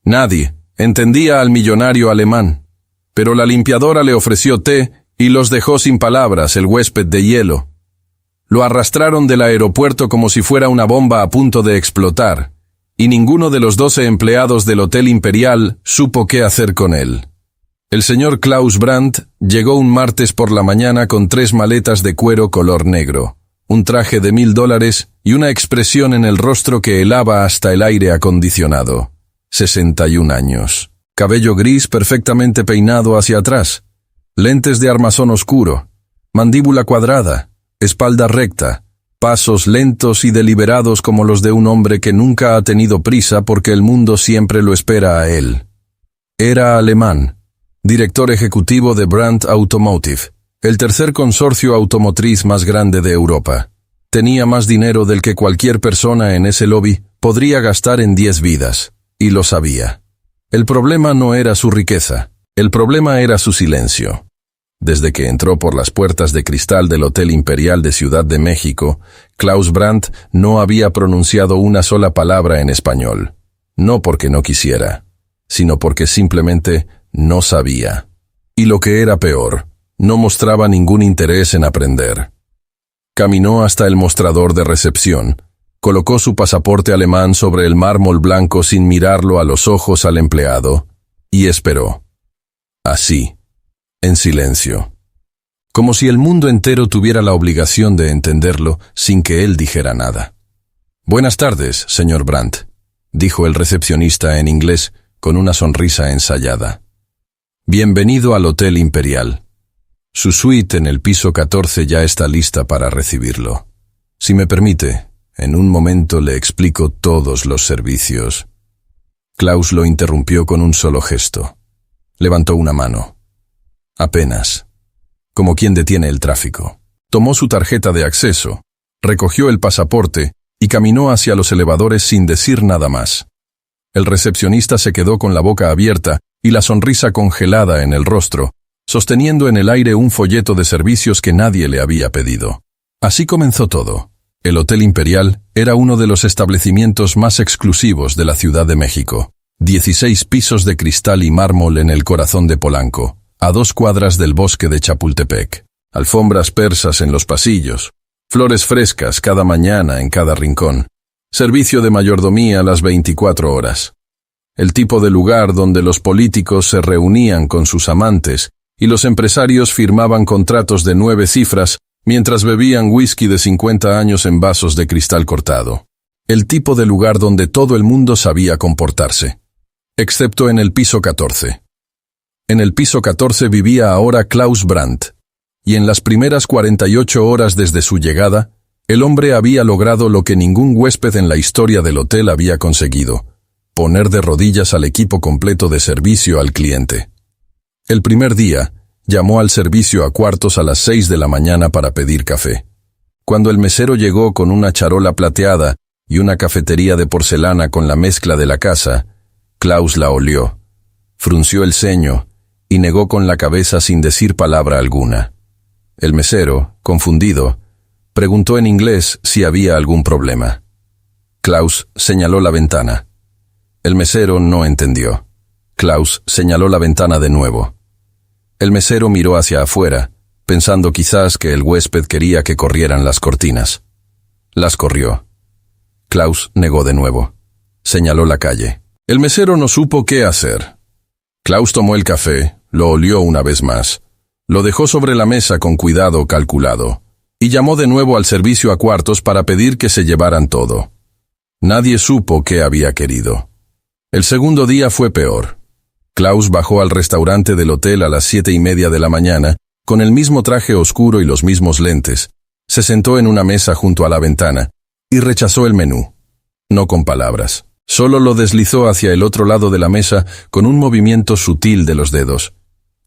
Nadie entendía al millonario alemán, pero la limpiadora le ofreció té y los dejó sin palabras el huésped de hielo. Lo arrastraron del aeropuerto como si fuera una bomba a punto de explotar, y ninguno de los 12 empleados del Hotel Imperial supo qué hacer con él. El señor Klaus Brandt llegó un martes por la mañana con 3 maletas de cuero color negro, un traje de $1000 y una expresión en el rostro que helaba hasta el aire acondicionado. 61 años. Cabello gris perfectamente peinado hacia atrás. Lentes de armazón oscuro. Mandíbula cuadrada. Espalda recta. Pasos lentos y deliberados como los de un hombre que nunca ha tenido prisa porque el mundo siempre lo espera a él. Era alemán. Director ejecutivo de Brandt Automotive, el tercer consorcio automotriz más grande de Europa. Tenía más dinero del que cualquier persona en ese lobby podría gastar en 10 vidas, y lo sabía. El problema no era su riqueza, el problema era su silencio. Desde que entró por las puertas de cristal del Hotel Imperial de Ciudad de México, Klaus Brandt no había pronunciado una sola palabra en español. No porque no quisiera, sino porque simplemente no sabía. Y lo que era peor, no mostraba ningún interés en aprender. Caminó hasta el mostrador de recepción, colocó su pasaporte alemán sobre el mármol blanco sin mirarlo a los ojos al empleado, y esperó. Así, en silencio. Como si el mundo entero tuviera la obligación de entenderlo sin que él dijera nada. «Buenas tardes, señor Brandt», dijo el recepcionista en inglés con una sonrisa ensayada. «Bienvenido al Hotel Imperial. Su suite en el piso 14 ya está lista para recibirlo. Si me permite, en un momento le explico todos los servicios». Klaus lo interrumpió con un solo gesto. Levantó una mano. Apenas. Como quien detiene el tráfico. Tomó su tarjeta de acceso, recogió el pasaporte y caminó hacia los elevadores sin decir nada más. El recepcionista se quedó con la boca abierta y la sonrisa congelada en el rostro, sosteniendo en el aire un folleto de servicios que nadie le había pedido. Así comenzó todo. El Hotel Imperial era uno de los establecimientos más exclusivos de la Ciudad de México. 16 pisos de cristal y mármol en el corazón de Polanco, a 2 cuadras del bosque de Chapultepec. Alfombras persas en los pasillos, flores frescas cada mañana en cada rincón. Servicio de mayordomía las 24 horas. El tipo de lugar donde los políticos se reunían con sus amantes y los empresarios firmaban contratos de 9 cifras mientras bebían whisky de 50 años en vasos de cristal cortado. El tipo de lugar donde todo el mundo sabía comportarse. Excepto en el piso 14. En el piso 14 vivía ahora Klaus Brandt, y en las primeras 48 horas desde su llegada, el hombre había logrado lo que ningún huésped en la historia del hotel había conseguido: poner de rodillas al equipo completo de servicio al cliente. El primer día, llamó al servicio a cuartos a las 6 de la mañana para pedir café. Cuando el mesero llegó con una charola plateada y una cafetería de porcelana con la mezcla de la casa, Klaus la olió, frunció el ceño y negó con la cabeza sin decir palabra alguna. El mesero, confundido, preguntó en inglés si había algún problema. Klaus señaló la ventana. El mesero no entendió. Klaus señaló la ventana de nuevo. El mesero miró hacia afuera, pensando quizás que el huésped quería que corrieran las cortinas. Las corrió. Klaus negó de nuevo. Señaló la calle. El mesero no supo qué hacer. Klaus tomó el café, lo olió una vez más, lo dejó sobre la mesa con cuidado calculado, y llamó de nuevo al servicio a cuartos para pedir que se llevaran todo. Nadie supo qué había querido. El segundo día fue peor. Klaus bajó al restaurante del hotel a las 7:30 de la mañana, con el mismo traje oscuro y los mismos lentes. Se sentó en una mesa junto a la ventana y rechazó el menú. No con palabras. Solo lo deslizó hacia el otro lado de la mesa con un movimiento sutil de los dedos.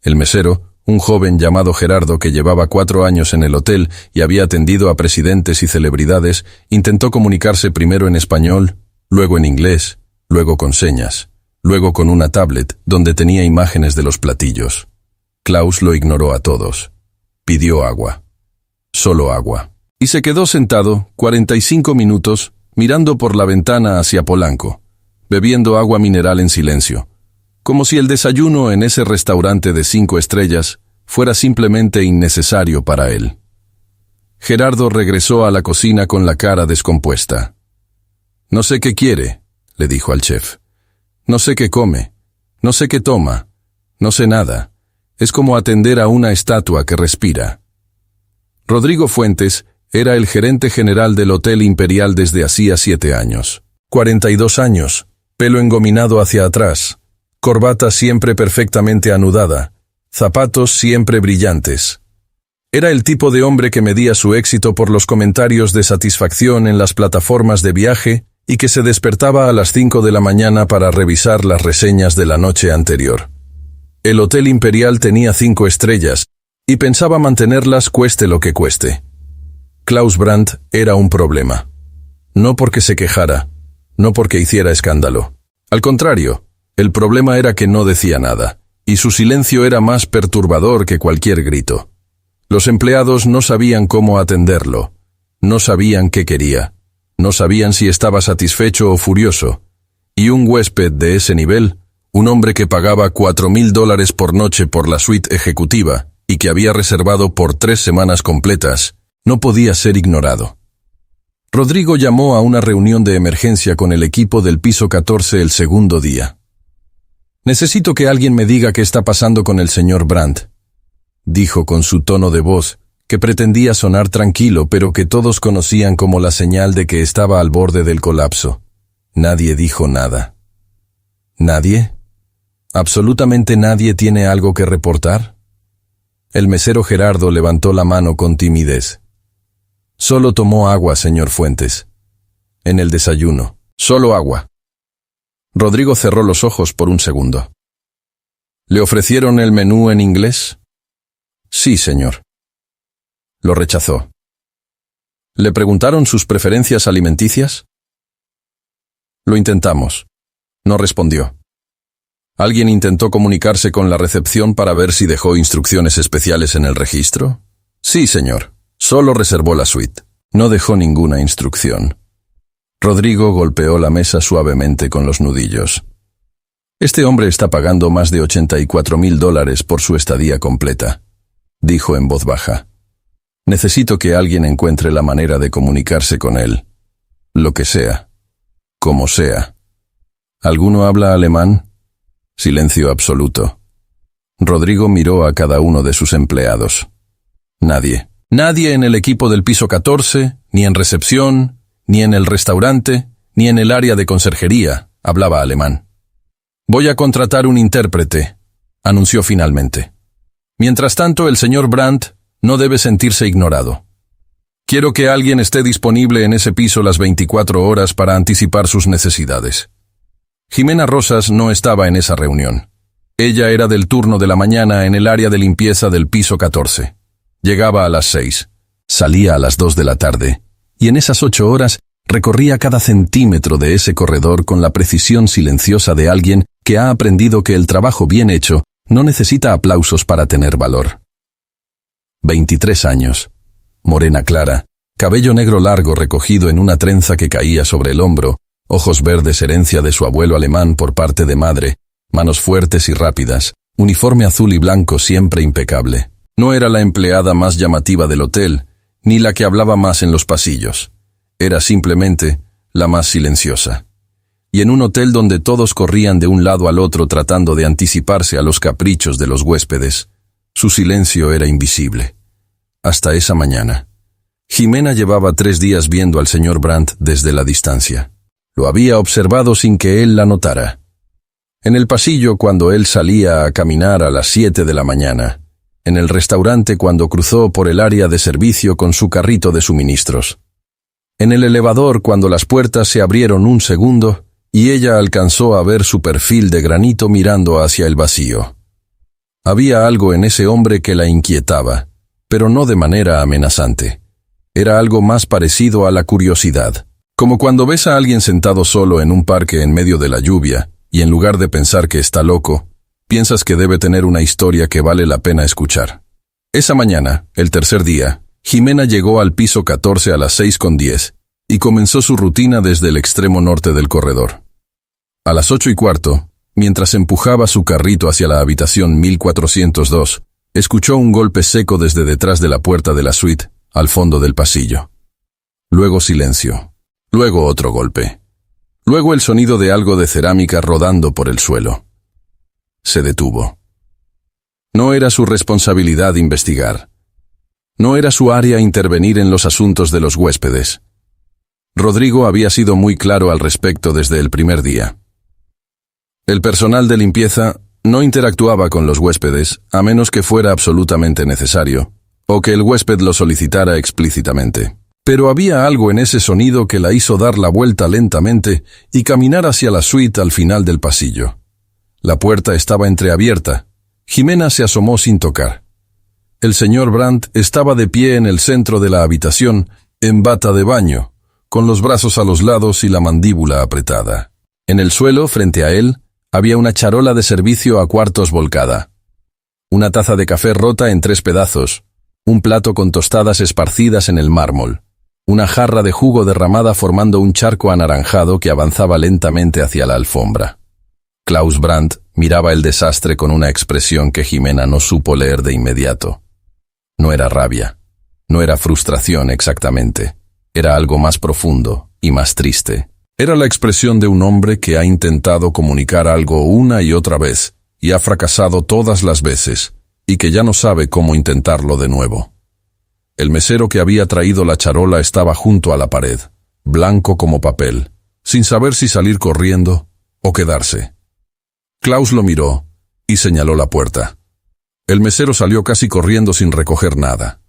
El mesero, un joven llamado Gerardo que llevaba 4 años en el hotel y había atendido a presidentes y celebridades, intentó comunicarse primero en español, luego en inglés, luego con señas, luego con una tablet donde tenía imágenes de los platillos. Klaus lo ignoró a todos. Pidió agua. Solo agua. Y se quedó sentado 45 minutos mirando por la ventana hacia Polanco, bebiendo agua mineral en silencio, como si el desayuno en ese restaurante de 5 estrellas fuera simplemente innecesario para él. Gerardo regresó a la cocina con la cara descompuesta. «No sé qué quiere», le dijo al chef. «No sé qué come, no sé qué toma, no sé nada. Es como atender a una estatua que respira». Rodrigo Fuentes era el gerente general del Hotel Imperial desde hacía 7 años. 42 años, pelo engominado hacia atrás, corbata siempre perfectamente anudada, zapatos siempre brillantes. Era el tipo de hombre que medía su éxito por los comentarios de satisfacción en las plataformas de viaje y que se despertaba a las 5 de la mañana para revisar las reseñas de la noche anterior. El Hotel Imperial tenía 5 estrellas y pensaba mantenerlas cueste lo que cueste. Klaus Brandt era un problema. No porque se quejara, no porque hiciera escándalo. Al contrario, el problema era que no decía nada, y su silencio era más perturbador que cualquier grito. Los empleados no sabían cómo atenderlo, no sabían qué quería, no sabían si estaba satisfecho o furioso, y un huésped de ese nivel, un hombre que pagaba $4,000 por noche por la suite ejecutiva y que había reservado por 3 semanas completas, no podía ser ignorado. Rodrigo llamó a una reunión de emergencia con el equipo del piso 14 el segundo día. «Necesito que alguien me diga qué está pasando con el señor Brandt», dijo con su tono de voz, que pretendía sonar tranquilo, pero que todos conocían como la señal de que estaba al borde del colapso. Nadie dijo nada. ¿Nadie? ¿Absolutamente nadie tiene algo que reportar? El mesero Gerardo levantó la mano con timidez. «Solo tomó agua, señor Fuentes. En el desayuno. Solo agua». Rodrigo cerró los ojos por un segundo. «¿Le ofrecieron el menú en inglés?» «Sí, señor». Lo rechazó. «¿Le preguntaron sus preferencias alimenticias?» «Lo intentamos». No respondió. «¿Alguien intentó comunicarse con la recepción para ver si dejó instrucciones especiales en el registro?» «Sí, señor. Solo reservó la suite. No dejó ninguna instrucción». Rodrigo golpeó la mesa suavemente con los nudillos. «Este hombre está pagando más de $84,000 por su estadía completa», dijo en voz baja. «Necesito que alguien encuentre la manera de comunicarse con él. Lo que sea. Como sea». «¿Alguno habla alemán?» Silencio absoluto. Rodrigo miró a cada uno de sus empleados. Nadie. Nadie en el equipo del piso 14, ni en recepción, ni en el restaurante, ni en el área de conserjería hablaba alemán. «Voy a contratar un intérprete», anunció finalmente. «Mientras tanto, el señor Brandt no debe sentirse ignorado. Quiero que alguien esté disponible en ese piso las 24 horas para anticipar sus necesidades». Jimena Rosas no estaba en esa reunión. Ella era del turno de la mañana en el área de limpieza del piso 14. Llegaba a las 6, salía a las 2 de la tarde, y en esas 8 horas recorría cada centímetro de ese corredor con la precisión silenciosa de alguien que ha aprendido que el trabajo bien hecho no necesita aplausos para tener valor. 23 años, morena clara, cabello negro largo recogido en una trenza que caía sobre el hombro, ojos verdes herencia de su abuelo alemán por parte de madre, manos fuertes y rápidas, uniforme azul y blanco siempre impecable. No era la empleada más llamativa del hotel, ni la que hablaba más en los pasillos. Era simplemente la más silenciosa. Y en un hotel donde todos corrían de un lado al otro tratando de anticiparse a los caprichos de los huéspedes, su silencio era invisible. Hasta esa mañana. Jimena llevaba 3 días viendo al señor Brandt desde la distancia. Lo había observado sin que él la notara. En el pasillo cuando él salía a caminar a las 7 de la mañana. En el restaurante cuando cruzó por el área de servicio con su carrito de suministros. En el elevador cuando las puertas se abrieron un segundo y ella alcanzó a ver su perfil de granito mirando hacia el vacío. Había algo en ese hombre que la inquietaba, pero no de manera amenazante. Era algo más parecido a la curiosidad. Como cuando ves a alguien sentado solo en un parque en medio de la lluvia, y en lugar de pensar que está loco, piensas que debe tener una historia que vale la pena escuchar. Esa mañana, el tercer día, Jimena llegó al piso 14 a las 6:10, y comenzó su rutina desde el extremo norte del corredor. A las 8:15, mientras empujaba su carrito hacia la habitación 1402, escuchó un golpe seco desde detrás de la puerta de la suite, al fondo del pasillo. Luego silencio. Luego otro golpe. Luego el sonido de algo de cerámica rodando por el suelo. Se detuvo. No era su responsabilidad investigar. No era su área intervenir en los asuntos de los huéspedes. Rodrigo había sido muy claro al respecto desde el primer día. El personal de limpieza no interactuaba con los huéspedes a menos que fuera absolutamente necesario, o que el huésped lo solicitara explícitamente. Pero había algo en ese sonido que la hizo dar la vuelta lentamente y caminar hacia la suite al final del pasillo. La puerta estaba entreabierta. Jimena se asomó sin tocar. El señor Brandt estaba de pie en el centro de la habitación, en bata de baño, con los brazos a los lados y la mandíbula apretada. En el suelo, frente a él, había una charola de servicio a cuartos volcada. Una taza de café rota en 3 pedazos, un plato con tostadas esparcidas en el mármol, una jarra de jugo derramada formando un charco anaranjado que avanzaba lentamente hacia la alfombra. Klaus Brandt miraba el desastre con una expresión que Jimena no supo leer de inmediato. No era rabia, no era frustración exactamente, era algo más profundo y más triste. Era la expresión de un hombre que ha intentado comunicar algo una y otra vez, y ha fracasado todas las veces, y que ya no sabe cómo intentarlo de nuevo. El mesero que había traído la charola estaba junto a la pared, blanco como papel, sin saber si salir corriendo o quedarse. Klaus lo miró y señaló la puerta. El mesero salió casi corriendo sin recoger nada.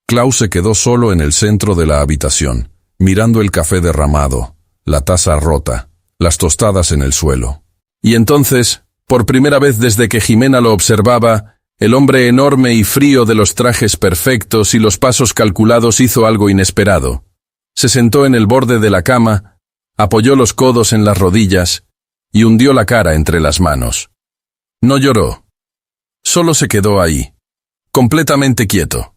Klaus se quedó solo en el centro de la habitación, mirando el café derramado, la taza rota, las tostadas en el suelo. Y entonces, por primera vez desde que Jimena lo observaba, el hombre enorme y frío de los trajes perfectos y los pasos calculados hizo algo inesperado. Se sentó en el borde de la cama, apoyó los codos en las rodillas y hundió la cara entre las manos. No lloró. Solo se quedó ahí, completamente quieto.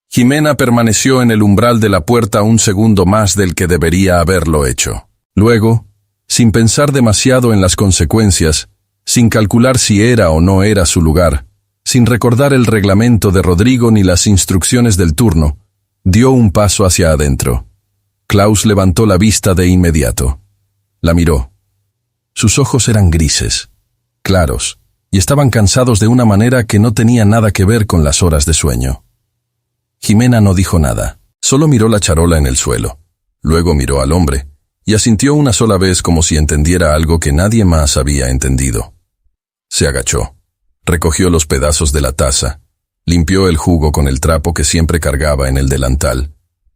Jimena permaneció en el umbral de la puerta un segundo más del que debería haberlo hecho. Luego, sin pensar demasiado en las consecuencias, sin calcular si era o no era su lugar, sin recordar el reglamento de Rodrigo ni las instrucciones del turno, dio un paso hacia adentro. Klaus levantó la vista de inmediato. La miró. Sus ojos eran grises, claros, y estaban cansados de una manera que no tenía nada que ver con las horas de sueño. Jimena no dijo nada, solo miró la charola en el suelo. Luego miró al hombre, y asintió una sola vez como si entendiera algo que nadie más había entendido. Se agachó. Recogió los pedazos de la taza, limpió el jugo con el trapo que siempre cargaba en el delantal,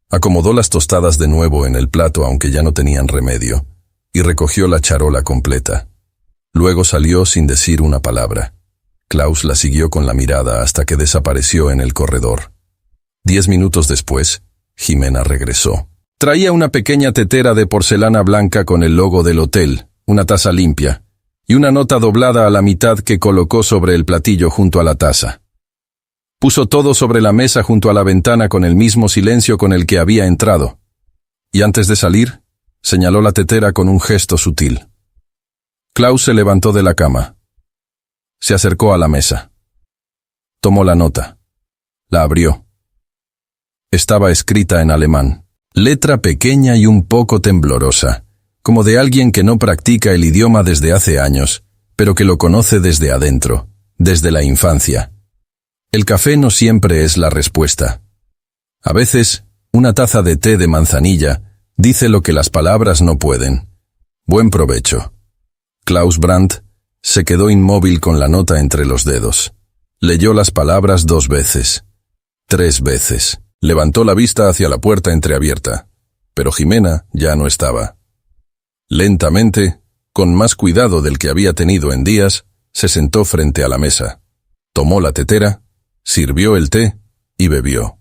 acomodó las tostadas de nuevo en el plato aunque ya no tenían remedio, y recogió la charola completa. Luego salió sin decir una palabra. Klaus la siguió con la mirada hasta que desapareció en el corredor. 10 minutos después, Jimena regresó. Traía una pequeña tetera de porcelana blanca con el logo del hotel, una taza limpia, y una nota doblada a la mitad que colocó sobre el platillo junto a la taza. Puso todo sobre la mesa junto a la ventana con el mismo silencio con el que había entrado, y antes de salir, señaló la tetera con un gesto sutil. Klaus se levantó de la cama. Se acercó a la mesa. Tomó la nota. La abrió. Estaba escrita en alemán, letra pequeña y un poco temblorosa, como de alguien que no practica el idioma desde hace años, pero que lo conoce desde adentro, desde la infancia. El café no siempre es la respuesta. A veces, una taza de té de manzanilla dice lo que las palabras no pueden. Buen provecho. Klaus Brandt se quedó inmóvil con la nota entre los dedos. Leyó las palabras 2 veces, 3 veces. Levantó la vista hacia la puerta entreabierta, pero Jimena ya no estaba. Lentamente, con más cuidado del que había tenido en días, se sentó frente a la mesa. Tomó la tetera, sirvió el té y bebió.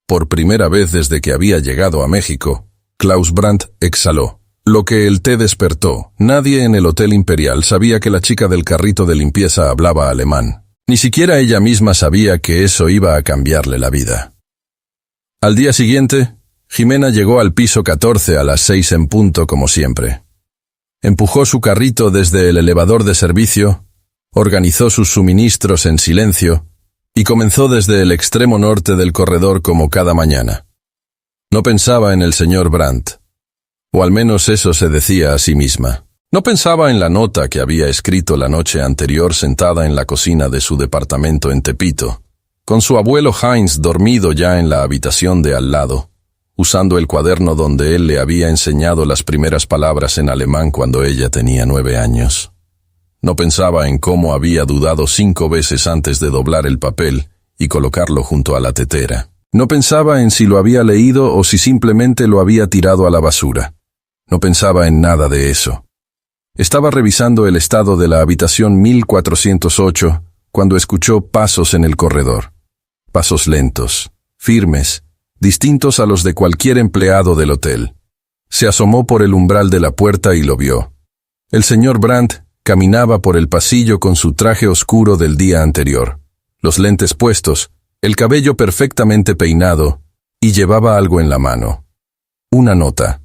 Por primera vez desde que había llegado a México, Klaus Brandt exhaló. Lo que el té despertó, nadie en el Hotel Imperial sabía que la chica del carrito de limpieza hablaba alemán. Ni siquiera ella misma sabía que eso iba a cambiarle la vida. Al día siguiente, Jimena llegó al piso 14 a las 6 en punto como siempre. Empujó su carrito desde el elevador de servicio, organizó sus suministros en silencio y comenzó desde el extremo norte del corredor como cada mañana. No pensaba en el señor Brandt, o al menos eso se decía a sí misma. No pensaba en la nota que había escrito la noche anterior sentada en la cocina de su departamento en Tepito, con su abuelo Heinz dormido ya en la habitación de al lado, usando el cuaderno donde él le había enseñado las primeras palabras en alemán cuando ella tenía 9 años. No pensaba en cómo había dudado 5 veces antes de doblar el papel y colocarlo junto a la tetera. No pensaba en si lo había leído o si simplemente lo había tirado a la basura. No pensaba en nada de eso. Estaba revisando el estado de la habitación 1408 cuando escuchó pasos en el corredor. Pasos lentos, firmes, distintos a los de cualquier empleado del hotel. Se asomó por el umbral de la puerta y lo vio. El señor Brandt caminaba por el pasillo con su traje oscuro del día anterior, los lentes puestos, el cabello perfectamente peinado, y llevaba algo en la mano. Una nota,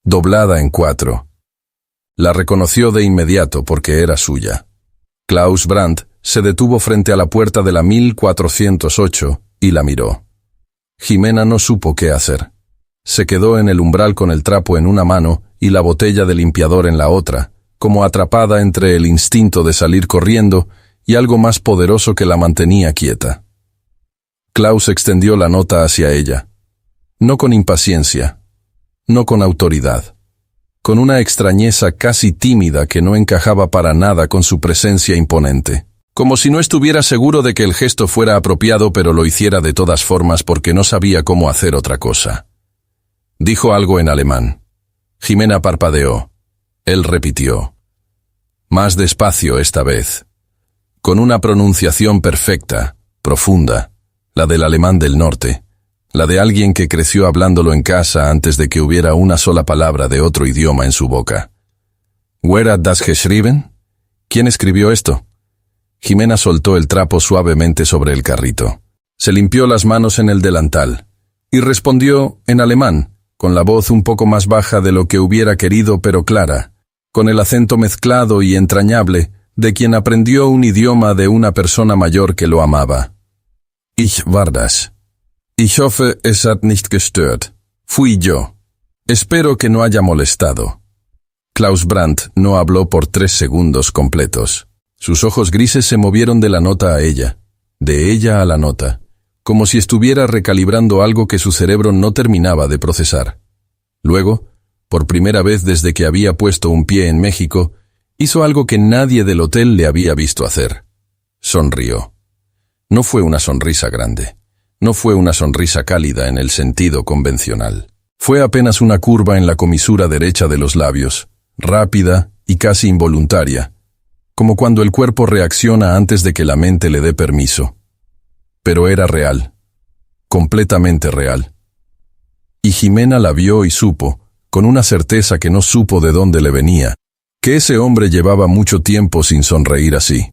doblada en 4. La reconoció de inmediato porque era suya. Klaus Brandt se detuvo frente a la puerta de la 1408 y la miró. Jimena no supo qué hacer. Se quedó en el umbral con el trapo en una mano y la botella de limpiador en la otra, como atrapada entre el instinto de salir corriendo y algo más poderoso que la mantenía quieta. Klaus extendió la nota hacia ella. No con impaciencia, no con autoridad, con una extrañeza casi tímida que no encajaba para nada con su presencia imponente. Como si no estuviera seguro de que el gesto fuera apropiado, pero lo hiciera de todas formas porque no sabía cómo hacer otra cosa. Dijo algo en alemán. Jimena parpadeó. Él repitió. Más despacio esta vez. Con una pronunciación perfecta, profunda, la del alemán del norte, la de alguien que creció hablándolo en casa antes de que hubiera una sola palabra de otro idioma en su boca. ¿Wer hat das geschrieben? ¿Quién escribió esto? Jimena soltó el trapo suavemente sobre el carrito. Se limpió las manos en el delantal y respondió en alemán, con la voz un poco más baja de lo que hubiera querido pero clara, con el acento mezclado y entrañable de quien aprendió un idioma de una persona mayor que lo amaba. Ich war das. Ich hoffe, es hat nicht gestört. Fui yo. Espero que no haya molestado. Klaus Brandt no habló por 3 segundos completos. Sus ojos grises se movieron de la nota a ella, de ella a la nota, como si estuviera recalibrando algo que su cerebro no terminaba de procesar. Luego, por primera vez desde que había puesto un pie en México, hizo algo que nadie del hotel le había visto hacer. Sonrió. No fue una sonrisa grande. No fue una sonrisa cálida en el sentido convencional. Fue apenas una curva en la comisura derecha de los labios, rápida y casi involuntaria, como cuando el cuerpo reacciona antes de que la mente le dé permiso. Pero era real, completamente real. Y Jimena la vio y supo, con una certeza que no supo de dónde le venía, que ese hombre llevaba mucho tiempo sin sonreír así.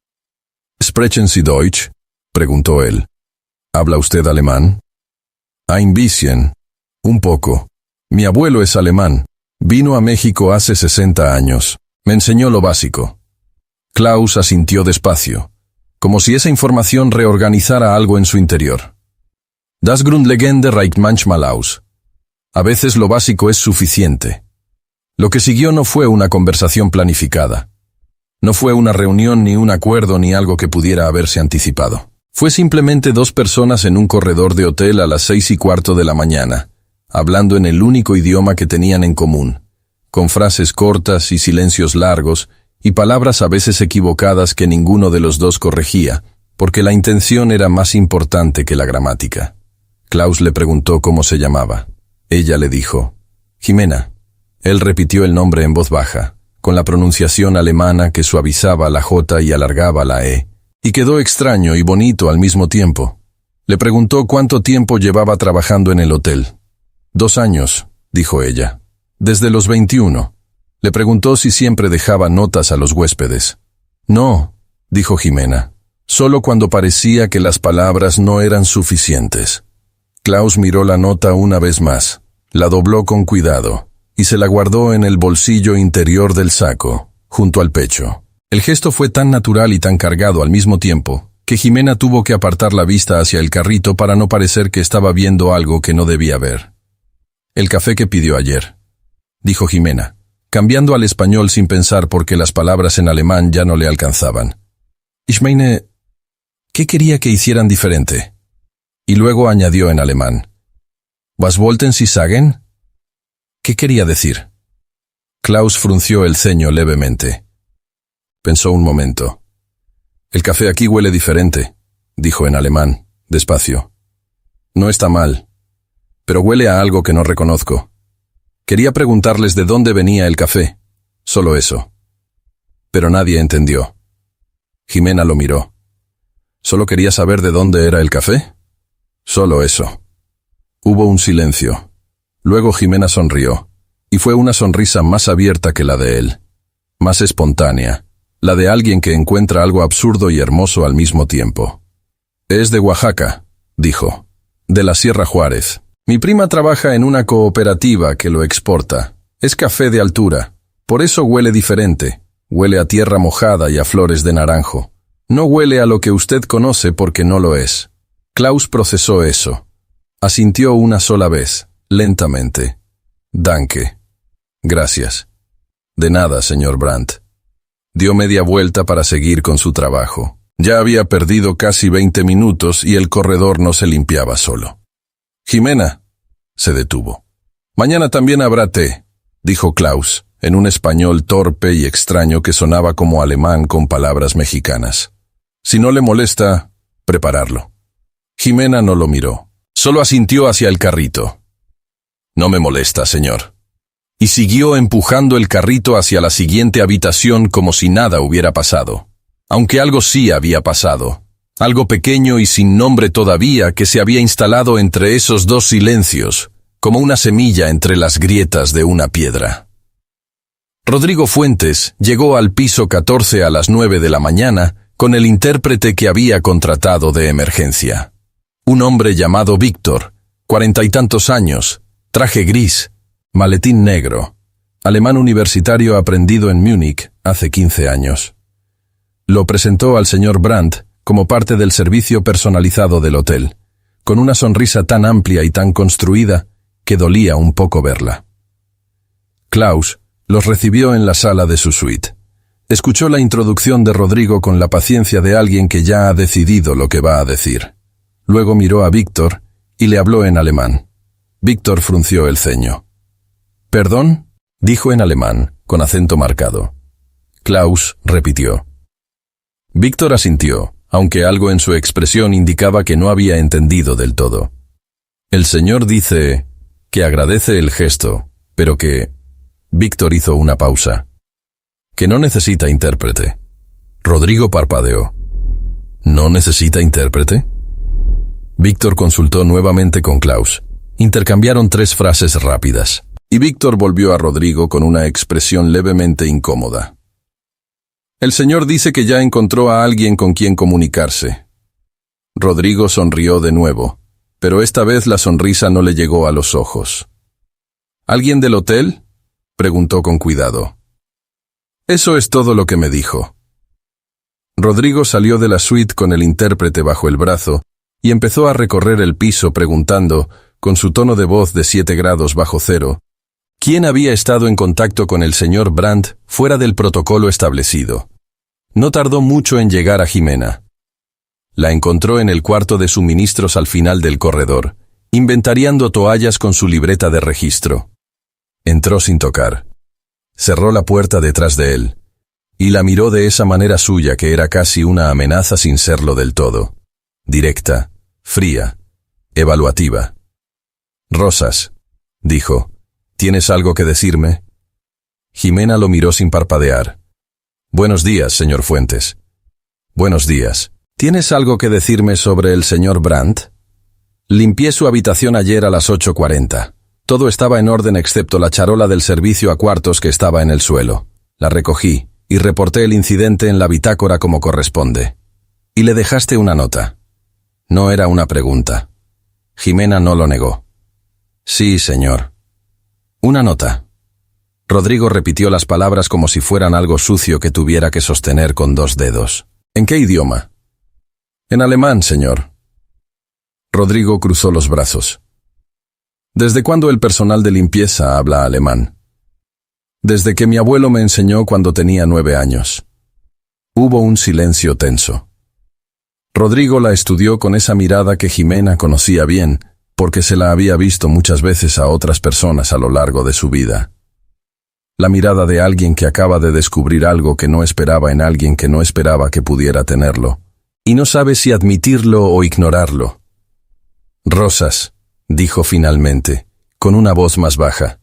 ¿Sprechen Sie Deutsch?, preguntó él. ¿Habla usted alemán? Ein bisschen. Un poco. Mi abuelo es alemán. Vino a México hace 60 años. Me enseñó lo básico. Klaus asintió despacio, como si esa información reorganizara algo en su interior. Das Grundlegende reicht manchmal aus. A veces lo básico es suficiente. Lo que siguió no fue una conversación planificada. No fue una reunión ni un acuerdo ni algo que pudiera haberse anticipado. Fue simplemente 2 personas en un corredor de hotel a las 6:15 de la mañana, hablando en el único idioma que tenían en común, con frases cortas y silencios largos, y palabras a veces equivocadas que ninguno de los dos corregía, porque la intención era más importante que la gramática. Klaus le preguntó cómo se llamaba. Ella le dijo, Jimena. Él repitió el nombre en voz baja, con la pronunciación alemana que suavizaba la J y alargaba la E, y quedó extraño y bonito al mismo tiempo. Le preguntó cuánto tiempo llevaba trabajando en el hotel. 2 años, dijo ella. Desde los 21. Le preguntó si siempre dejaba notas a los huéspedes. No, dijo Jimena, solo cuando parecía que las palabras no eran suficientes. Klaus miró la nota una vez más, la dobló con cuidado, y se la guardó en el bolsillo interior del saco, junto al pecho. El gesto fue tan natural y tan cargado al mismo tiempo, que Jimena tuvo que apartar la vista hacia el carrito para no parecer que estaba viendo algo que no debía ver. «El café que pidió ayer», dijo Jimena, cambiando al español sin pensar porque las palabras en alemán ya no le alcanzaban. «Ich meine, ¿qué quería que hicieran diferente?» Y luego añadió en alemán. «Was wollten Sie sagen?» ¿Qué quería decir? Klaus frunció el ceño levemente. Pensó un momento. «El café aquí huele diferente», dijo en alemán, despacio. «No está mal, pero huele a algo que no reconozco. Quería preguntarles de dónde venía el café, solo eso». Pero nadie entendió. Jimena lo miró. «¿Solo quería saber de dónde era el café?» «Solo eso». Hubo un silencio. Luego Jimena sonrió, y fue una sonrisa más abierta que la de él, más espontánea, la de alguien que encuentra algo absurdo y hermoso al mismo tiempo. «Es de Oaxaca», dijo, «de la Sierra Juárez. Mi prima trabaja en una cooperativa que lo exporta. Es café de altura, por eso huele diferente, huele a tierra mojada y a flores de naranjo. No huele a lo que usted conoce porque no lo es». Klaus procesó eso. Asintió una sola vez, lentamente. «Danke». «Gracias». «De nada, señor Brandt». Dio media vuelta para seguir con su trabajo. Ya había perdido casi 20 minutos y el corredor no se limpiaba solo. «Jimena», se detuvo. «Mañana también habrá té», dijo Klaus, en un español torpe y extraño que sonaba como alemán con palabras mexicanas. «Si no le molesta, prepararlo». Jimena no lo miró. Solo asintió hacia el carrito. «No me molesta, señor». Y siguió empujando el carrito hacia la siguiente habitación como si nada hubiera pasado. Aunque algo sí había pasado. Algo pequeño y sin nombre todavía que se había instalado entre esos dos silencios, como una semilla entre las grietas de una piedra. Rodrigo Fuentes llegó al piso 14 a las 9 de la mañana con el intérprete que había contratado de emergencia. Un hombre llamado Víctor, 40 y tantos años, traje gris, maletín negro, alemán universitario aprendido en Múnich hace 15 años. Lo presentó al señor Brandt como parte del servicio personalizado del hotel, con una sonrisa tan amplia y tan construida que dolía un poco verla. Klaus los recibió en la sala de su suite. Escuchó la introducción de Rodrigo con la paciencia de alguien que ya ha decidido lo que va a decir. Luego miró a Víctor y le habló en alemán. Víctor frunció el ceño. «¿Perdón?», dijo en alemán, con acento marcado. Klaus repitió. Víctor asintió, aunque algo en su expresión indicaba que no había entendido del todo. «El señor dice que agradece el gesto, pero que...». Víctor hizo una pausa. «Que no necesita intérprete». Rodrigo parpadeó. «¿No necesita intérprete?». Víctor consultó nuevamente con Klaus. Intercambiaron 3 frases rápidas, y Víctor volvió a Rodrigo con una expresión levemente incómoda. «El señor dice que ya encontró a alguien con quien comunicarse». Rodrigo sonrió de nuevo, pero esta vez la sonrisa no le llegó a los ojos. «¿Alguien del hotel?», preguntó con cuidado. «Eso es todo lo que me dijo». Rodrigo salió de la suite con el intérprete bajo el brazo y empezó a recorrer el piso preguntando, con su tono de voz de 7 grados bajo cero, quién había estado en contacto con el señor Brandt fuera del protocolo establecido. No tardó mucho en llegar a Jimena. La encontró en el cuarto de suministros al final del corredor, inventariando toallas con su libreta de registro. Entró sin tocar. Cerró la puerta detrás de él, y la miró de esa manera suya que era casi una amenaza sin serlo del todo. Directa, fría, evaluativa. «Rosas», dijo, «¿tienes algo que decirme?». Jimena lo miró sin parpadear. «Buenos días, señor Fuentes». «Buenos días. ¿Tienes algo que decirme sobre el señor Brandt?». «Limpié su habitación ayer a las 8:40. Todo estaba en orden excepto la charola del servicio a cuartos que estaba en el suelo. La recogí y reporté el incidente en la bitácora como corresponde. Y le dejaste una nota». No era una pregunta. Jimena no lo negó. «Sí, señor». «Una nota». Rodrigo repitió las palabras como si fueran algo sucio que tuviera que sostener con 2 dedos. ¿En qué idioma? En alemán, señor. Rodrigo cruzó los brazos. ¿Desde cuándo el personal de limpieza habla alemán? Desde que mi abuelo me enseñó cuando tenía 9 años. Hubo un silencio tenso. Rodrigo la estudió con esa mirada que Jimena conocía bien, porque se la había visto muchas veces a otras personas a lo largo de su vida. La mirada de alguien que acaba de descubrir algo que no esperaba en alguien que no esperaba que pudiera tenerlo, y no sabe si admitirlo o ignorarlo. Rosas, dijo finalmente, con una voz más baja.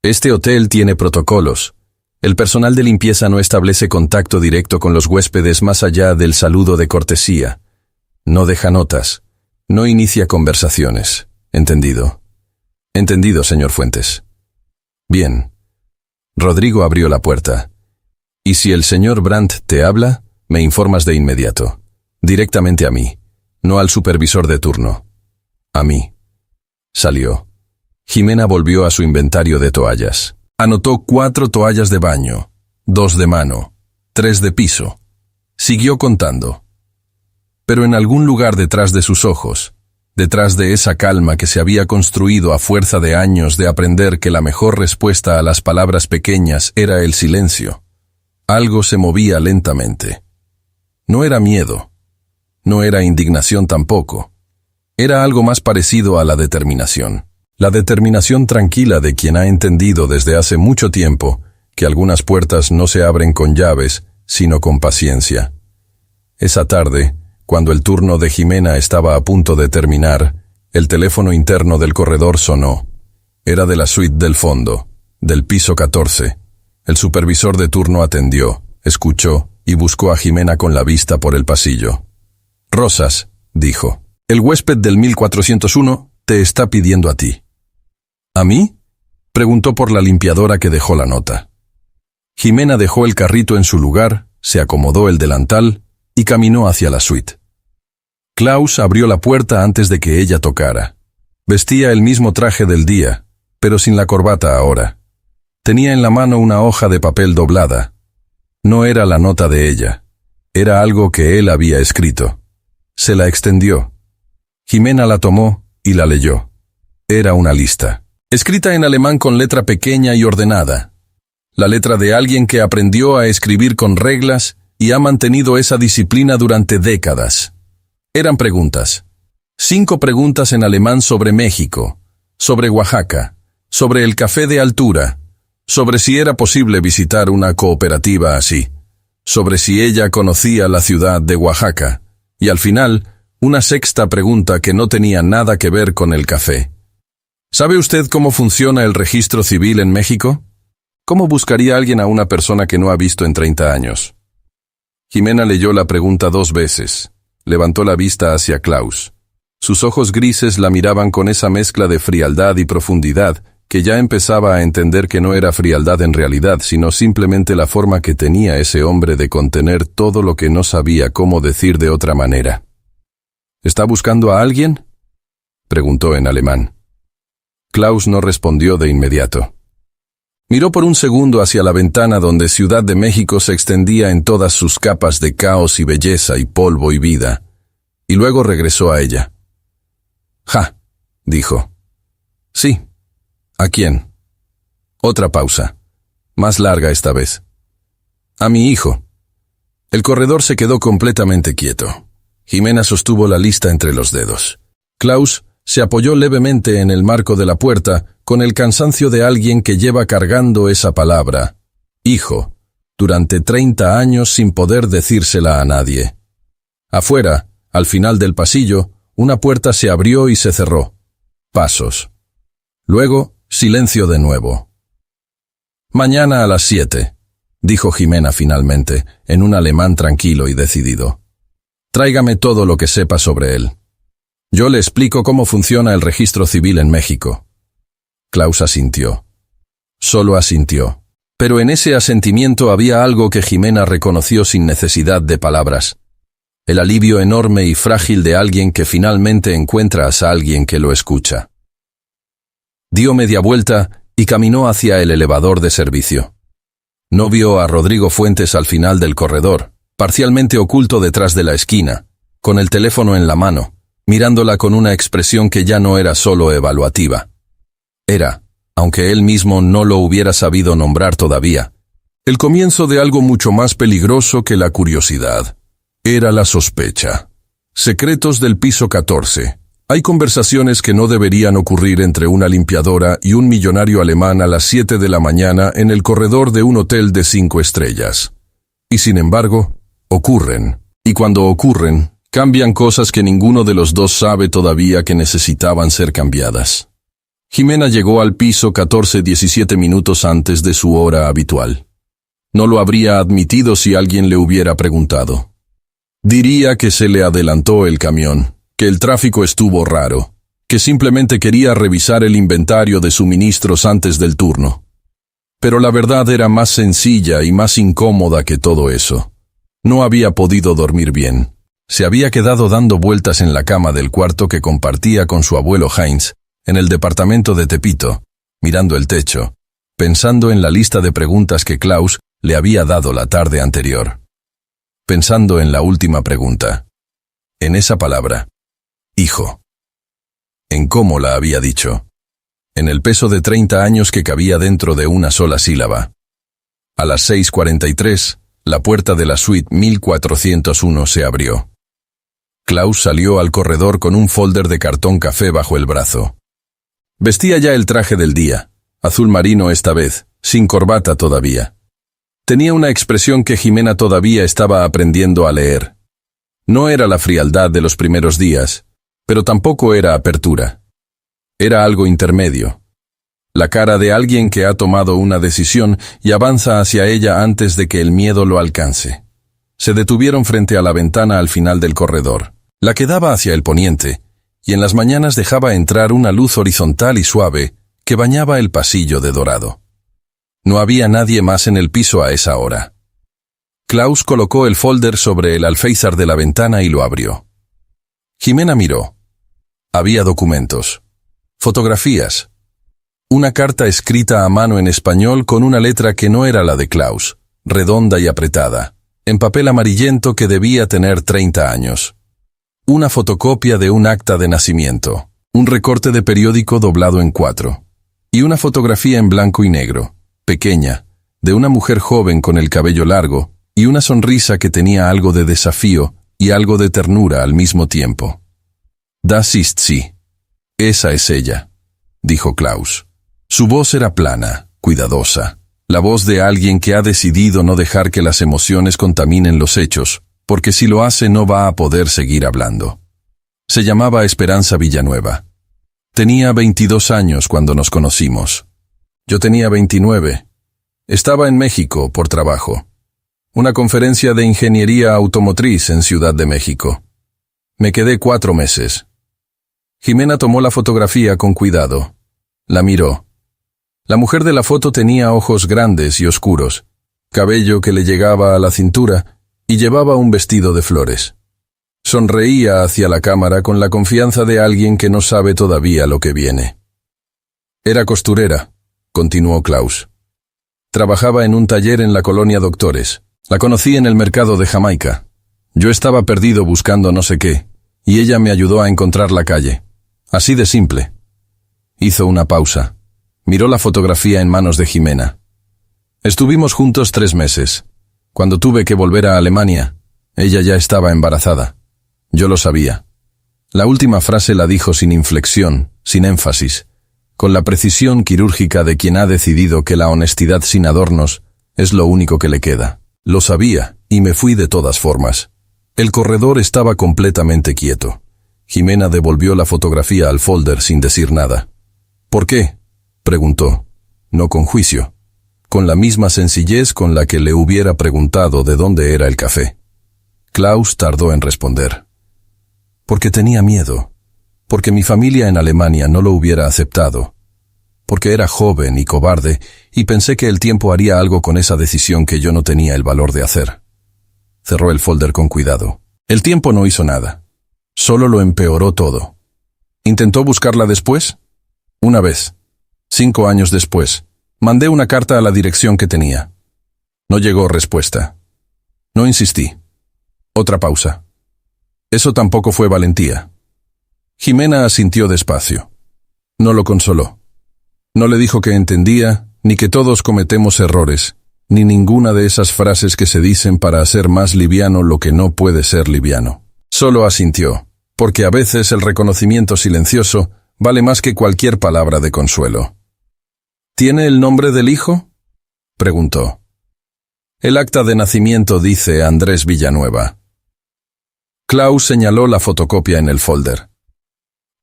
Este hotel tiene protocolos. El personal de limpieza no establece contacto directo con los huéspedes más allá del saludo de cortesía. No deja notas. No inicia conversaciones. ¿Entendido? Entendido, señor Fuentes. Bien. Rodrigo abrió la puerta. Y si el señor Brandt te habla, me informas de inmediato. Directamente a mí, no al supervisor de turno. A mí. Salió. Jimena volvió a su inventario de toallas. Anotó 4 toallas de baño, 2 de mano, 3 de piso. Siguió contando. Pero en algún lugar detrás de sus ojos, detrás de esa calma que se había construido a fuerza de años de aprender que la mejor respuesta a las palabras pequeñas era el silencio, algo se movía lentamente. No era miedo, no era indignación tampoco, era algo más parecido a la determinación. La determinación tranquila de quien ha entendido desde hace mucho tiempo que algunas puertas no se abren con llaves, sino con paciencia. Esa tarde, cuando el turno de Jimena estaba a punto de terminar, el teléfono interno del corredor sonó. Era de la suite del fondo, del piso 14. El supervisor de turno atendió, escuchó y buscó a Jimena con la vista por el pasillo. Rosas, dijo, el huésped del 1401 te está pidiendo a ti. ¿A mí? Preguntó por la limpiadora que dejó la nota. Jimena dejó el carrito en su lugar, se acomodó el delantal y caminó hacia la suite. Klaus abrió la puerta antes de que ella tocara. Vestía el mismo traje del día, pero sin la corbata ahora. Tenía en la mano una hoja de papel doblada. No era la nota de ella. Era algo que él había escrito. Se la extendió. Jimena la tomó y la leyó. Era una lista. Escrita en alemán con letra pequeña y ordenada. La letra de alguien que aprendió a escribir con reglas y ha mantenido esa disciplina durante décadas. Eran preguntas. 5 preguntas en alemán sobre México, sobre Oaxaca, sobre el café de altura, sobre si era posible visitar una cooperativa así, sobre si ella conocía la ciudad de Oaxaca, y al final, una 6ª pregunta que no tenía nada que ver con el café. ¿Sabe usted cómo funciona el registro civil en México? ¿Cómo buscaría alguien a una persona que no ha visto en 30 años? Jimena leyó la pregunta 2 veces. Levantó la vista hacia Klaus. Sus ojos grises la miraban con esa mezcla de frialdad y profundidad que ya empezaba a entender que no era frialdad en realidad, sino simplemente la forma que tenía ese hombre de contener todo lo que no sabía cómo decir de otra manera. ¿Está buscando a alguien?, preguntó en alemán. Klaus no respondió de inmediato. Miró por un segundo hacia la ventana donde Ciudad de México se extendía en todas sus capas de caos y belleza y polvo y vida, y luego regresó a ella. «Ja», dijo. «Sí. ¿A quién?» Otra pausa, más larga esta vez. «A mi hijo». El corredor se quedó completamente quieto. Jimena sostuvo la lista entre los dedos. Klaus se apoyó levemente en el marco de la puerta con el cansancio de alguien que lleva cargando esa palabra, hijo, durante 30 años sin poder decírsela a nadie. Afuera, al final del pasillo, una puerta se abrió y se cerró. Pasos. Luego, silencio de nuevo. «Mañana a las 7», dijo Jimena finalmente, en un alemán tranquilo y decidido. «Tráigame todo lo que sepa sobre él. Yo le explico cómo funciona el registro civil en México». Klaus asintió. Solo asintió. Pero en ese asentimiento había algo que Jimena reconoció sin necesidad de palabras. El alivio enorme y frágil de alguien que finalmente encuentra a alguien que lo escucha. Dio media vuelta y caminó hacia el elevador de servicio. No vio a Rodrigo Fuentes al final del corredor, parcialmente oculto detrás de la esquina, con el teléfono en la mano, mirándola con una expresión que ya no era solo evaluativa. Era, aunque él mismo no lo hubiera sabido nombrar todavía, el comienzo de algo mucho más peligroso que la curiosidad. Era la sospecha. Secretos del piso 14. Hay conversaciones que no deberían ocurrir entre una limpiadora y un millonario alemán a las 7 de la mañana en el corredor de un hotel de 5 estrellas. Y sin embargo, ocurren. Y cuando ocurren, cambian cosas que ninguno de los dos sabe todavía que necesitaban ser cambiadas. Jimena llegó al piso 14 17 minutos antes de su hora habitual. No lo habría admitido si alguien le hubiera preguntado. Diría que se le adelantó el camión, que el tráfico estuvo raro, que simplemente quería revisar el inventario de suministros antes del turno. Pero la verdad era más sencilla y más incómoda que todo eso. No había podido dormir bien. Se había quedado dando vueltas en la cama del cuarto que compartía con su abuelo Heinz, en el departamento de Tepito, mirando el techo, pensando en la lista de preguntas que Klaus le había dado la tarde anterior. Pensando en la última pregunta. En esa palabra. Hijo. En cómo la había dicho. En el peso de 30 años que cabía dentro de una sola sílaba. A las 6:43, la puerta de la suite 1401 se abrió. Klaus salió al corredor con un folder de cartón café bajo el brazo. Vestía ya el traje del día, azul marino esta vez, sin corbata todavía. Tenía una expresión que Jimena todavía estaba aprendiendo a leer. No era la frialdad de los primeros días, pero tampoco era apertura. Era algo intermedio. La cara de alguien que ha tomado una decisión y avanza hacia ella antes de que el miedo lo alcance. Se detuvieron frente a la ventana al final del corredor, la que daba hacia el poniente, y en las mañanas dejaba entrar una luz horizontal y suave que bañaba el pasillo de dorado. No había nadie más en el piso a esa hora. Klaus colocó el folder sobre el alféizar de la ventana y lo abrió. Jimena miró. Había documentos. Fotografías. Una carta escrita a mano en español con una letra que no era la de Klaus, redonda y apretada, en papel amarillento que debía tener 30 años. Una fotocopia de un acta de nacimiento, un recorte de periódico doblado en 4, y una fotografía en blanco y negro, pequeña, de una mujer joven con el cabello largo y una sonrisa que tenía algo de desafío y algo de ternura al mismo tiempo. Das ist sie. Esa es ella, dijo Klaus. Su voz era plana, cuidadosa, la voz de alguien que ha decidido no dejar que las emociones contaminen los hechos, porque si lo hace no va a poder seguir hablando. Se llamaba Esperanza Villanueva. Tenía 22 años cuando nos conocimos. Yo tenía 29. Estaba en México por trabajo. Una conferencia de ingeniería automotriz en Ciudad de México. Me quedé 4 meses. Jimena tomó la fotografía con cuidado. La miró. La mujer de la foto tenía ojos grandes y oscuros, cabello que le llegaba a la cintura y llevaba un vestido de flores. Sonreía hacia la cámara con la confianza de alguien que no sabe todavía lo que viene. Era costurera, continuó Klaus. Trabajaba en un taller en la colonia Doctores. La conocí en el mercado de Jamaica. Yo estaba perdido buscando no sé qué, y ella me ayudó a encontrar la calle. Así de simple. Hizo una pausa. Miró la fotografía en manos de Jimena. Estuvimos juntos 3 meses. Cuando tuve que volver a Alemania, ella ya estaba embarazada. Yo lo sabía. La última frase la dijo sin inflexión, sin énfasis, con la precisión quirúrgica de quien ha decidido que la honestidad sin adornos es lo único que le queda. Lo sabía, y me fui de todas formas. El corredor estaba completamente quieto. Jimena devolvió la fotografía al folder sin decir nada. ¿Por qué?, preguntó, no con juicio, con la misma sencillez con la que le hubiera preguntado de dónde era el café. Klaus tardó en responder. Porque tenía miedo, porque mi familia en Alemania no lo hubiera aceptado, porque era joven y cobarde y pensé que el tiempo haría algo con esa decisión que yo no tenía el valor de hacer. Cerró el folder con cuidado. El tiempo no hizo nada. Solo lo empeoró todo. ¿Intentó buscarla después? Una vez. 5 años después, mandé una carta a la dirección que tenía. No llegó respuesta. No insistí. Otra pausa. Eso tampoco fue valentía. Jimena asintió despacio. No lo consoló. No le dijo que entendía, ni que todos cometemos errores, ni ninguna de esas frases que se dicen para hacer más liviano lo que no puede ser liviano. Solo asintió, porque a veces el reconocimiento silencioso vale más que cualquier palabra de consuelo. ¿Tiene el nombre del hijo?, preguntó. El acta de nacimiento dice Andrés Villanueva. Klaus señaló la fotocopia en el folder.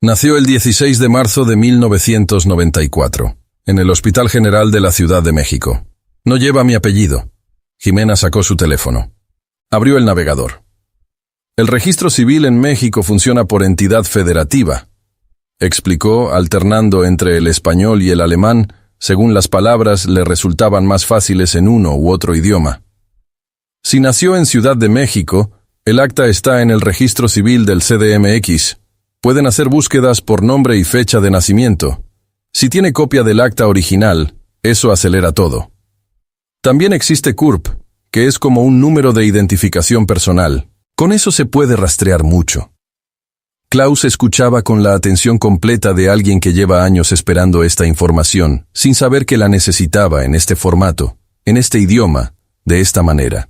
Nació el 16 de marzo de 1994, en el Hospital General de la Ciudad de México. No lleva mi apellido. Jimena sacó su teléfono. Abrió el navegador. El registro civil en México funciona por entidad federativa, explicó, alternando entre el español y el alemán, según las palabras le resultaban más fáciles en uno u otro idioma. Si nació en Ciudad de México, el acta está en el registro civil del CDMX. Pueden hacer búsquedas por nombre y fecha de nacimiento. Si tiene copia del acta original, eso acelera todo. También existe CURP, que es como un número de identificación personal. Con eso se puede rastrear mucho. Klaus escuchaba con la atención completa de alguien que lleva años esperando esta información, sin saber que la necesitaba en este formato, en este idioma, de esta manera.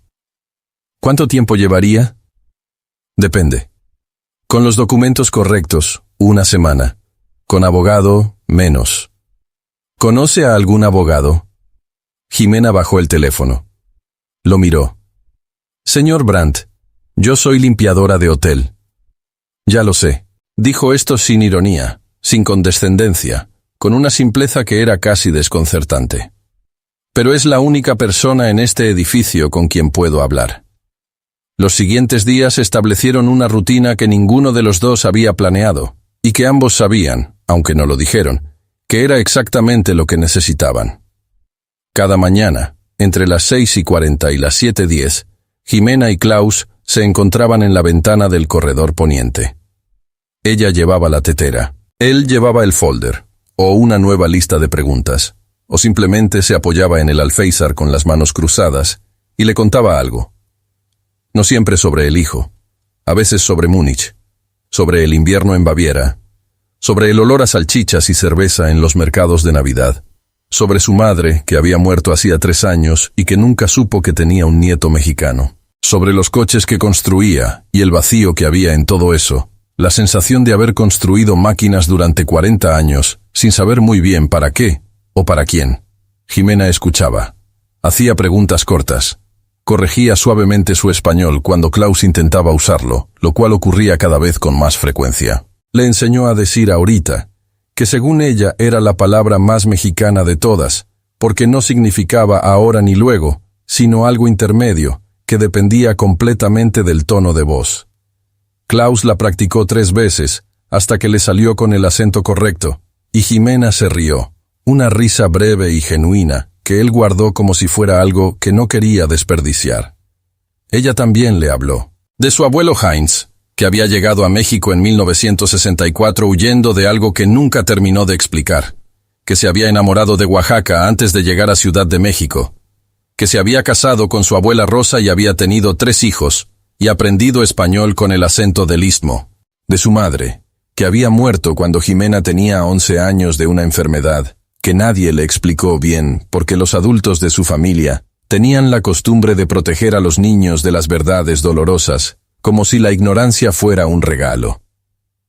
¿Cuánto tiempo llevaría? Depende. Con los documentos correctos, 1 semana. Con abogado, menos. ¿Conoce a algún abogado? Jimena bajó el teléfono. Lo miró. Señor Brandt, yo soy limpiadora de hotel. Ya lo sé. Dijo esto sin ironía, sin condescendencia, con una simpleza que era casi desconcertante. Pero es la única persona en este edificio con quien puedo hablar. Los siguientes días establecieron una rutina que ninguno de los dos había planeado, y que ambos sabían, aunque no lo dijeron, que era exactamente lo que necesitaban. Cada mañana, entre las 6:40 y las 7:10, Jimena y Klaus se encontraban en la ventana del corredor poniente. Ella llevaba la tetera, él llevaba el folder, o una nueva lista de preguntas, o simplemente se apoyaba en el alféizar con las manos cruzadas, y le contaba algo. No siempre sobre el hijo, a veces sobre Múnich, sobre el invierno en Baviera, sobre el olor a salchichas y cerveza en los mercados de Navidad, sobre su madre, que había muerto hacía 3 años y que nunca supo que tenía un nieto mexicano, sobre los coches que construía y el vacío que había en todo eso, la sensación de haber construido máquinas durante 40 años, sin saber muy bien para qué o para quién. Jimena escuchaba, hacía preguntas cortas. Corregía suavemente su español cuando Klaus intentaba usarlo, lo cual ocurría cada vez con más frecuencia. Le enseñó a decir ahorita, que según ella era la palabra más mexicana de todas, porque no significaba ahora ni luego, sino algo intermedio, que dependía completamente del tono de voz. Klaus la practicó 3 veces, hasta que le salió con el acento correcto, y Jimena se rió, una risa breve y genuina, que él guardó como si fuera algo que no quería desperdiciar. Ella también le habló de su abuelo Heinz, que había llegado a México en 1964 huyendo de algo que nunca terminó de explicar, que se había enamorado de Oaxaca antes de llegar a Ciudad de México, que se había casado con su abuela Rosa y había tenido 3 hijos, y aprendido español con el acento del istmo, de su madre, que había muerto cuando Jimena tenía 11 años de una enfermedad, que nadie le explicó bien porque los adultos de su familia tenían la costumbre de proteger a los niños de las verdades dolorosas, como si la ignorancia fuera un regalo.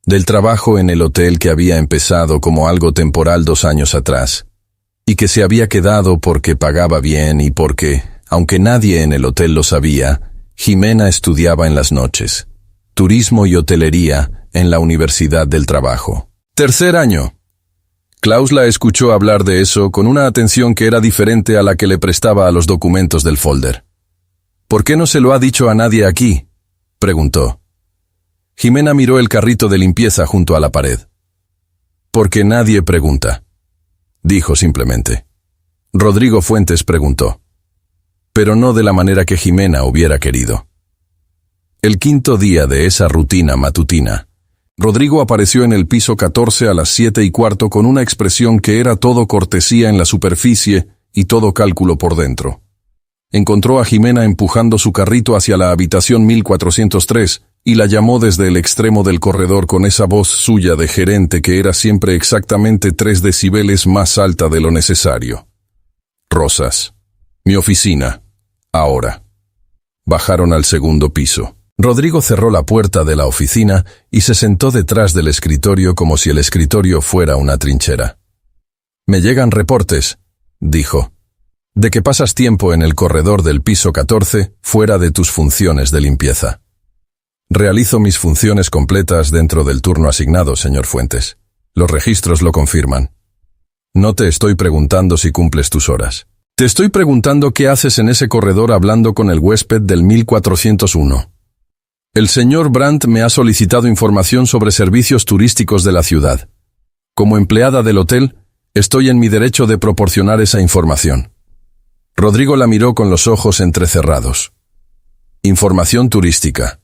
Del trabajo en el hotel que había empezado como algo temporal 2 años atrás, y que se había quedado porque pagaba bien y porque, aunque nadie en el hotel lo sabía, Jimena estudiaba en las noches, turismo y hotelería en la Universidad del Trabajo. 3er año. Klaus la escuchó hablar de eso con una atención que era diferente a la que le prestaba a los documentos del folder. ¿Por qué no se lo ha dicho a nadie aquí?, preguntó. Jimena miró el carrito de limpieza junto a la pared. Porque nadie pregunta, dijo simplemente. Rodrigo Fuentes preguntó, pero no de la manera que Jimena hubiera querido. El 5.º día de esa rutina matutina, Rodrigo apareció en el piso 14 a las 7:15 con una expresión que era todo cortesía en la superficie y todo cálculo por dentro. Encontró a Jimena empujando su carrito hacia la habitación 1403 y la llamó desde el extremo del corredor con esa voz suya de gerente que era siempre exactamente 3 decibeles más alta de lo necesario. Rosas. Mi oficina. Ahora. Bajaron al segundo piso. Rodrigo cerró la puerta de la oficina y se sentó detrás del escritorio como si el escritorio fuera una trinchera. «Me llegan reportes», dijo, «de que pasas tiempo en el corredor del piso 14 fuera de tus funciones de limpieza». «Realizo mis funciones completas dentro del turno asignado, señor Fuentes. Los registros lo confirman. No te estoy preguntando si cumples tus horas. Te estoy preguntando qué haces en ese corredor hablando con el huésped del 1401. El señor Brandt me ha solicitado información sobre servicios turísticos de la ciudad. Como empleada del hotel, estoy en mi derecho de proporcionar esa información». Rodrigo la miró con los ojos entrecerrados. «Información turística».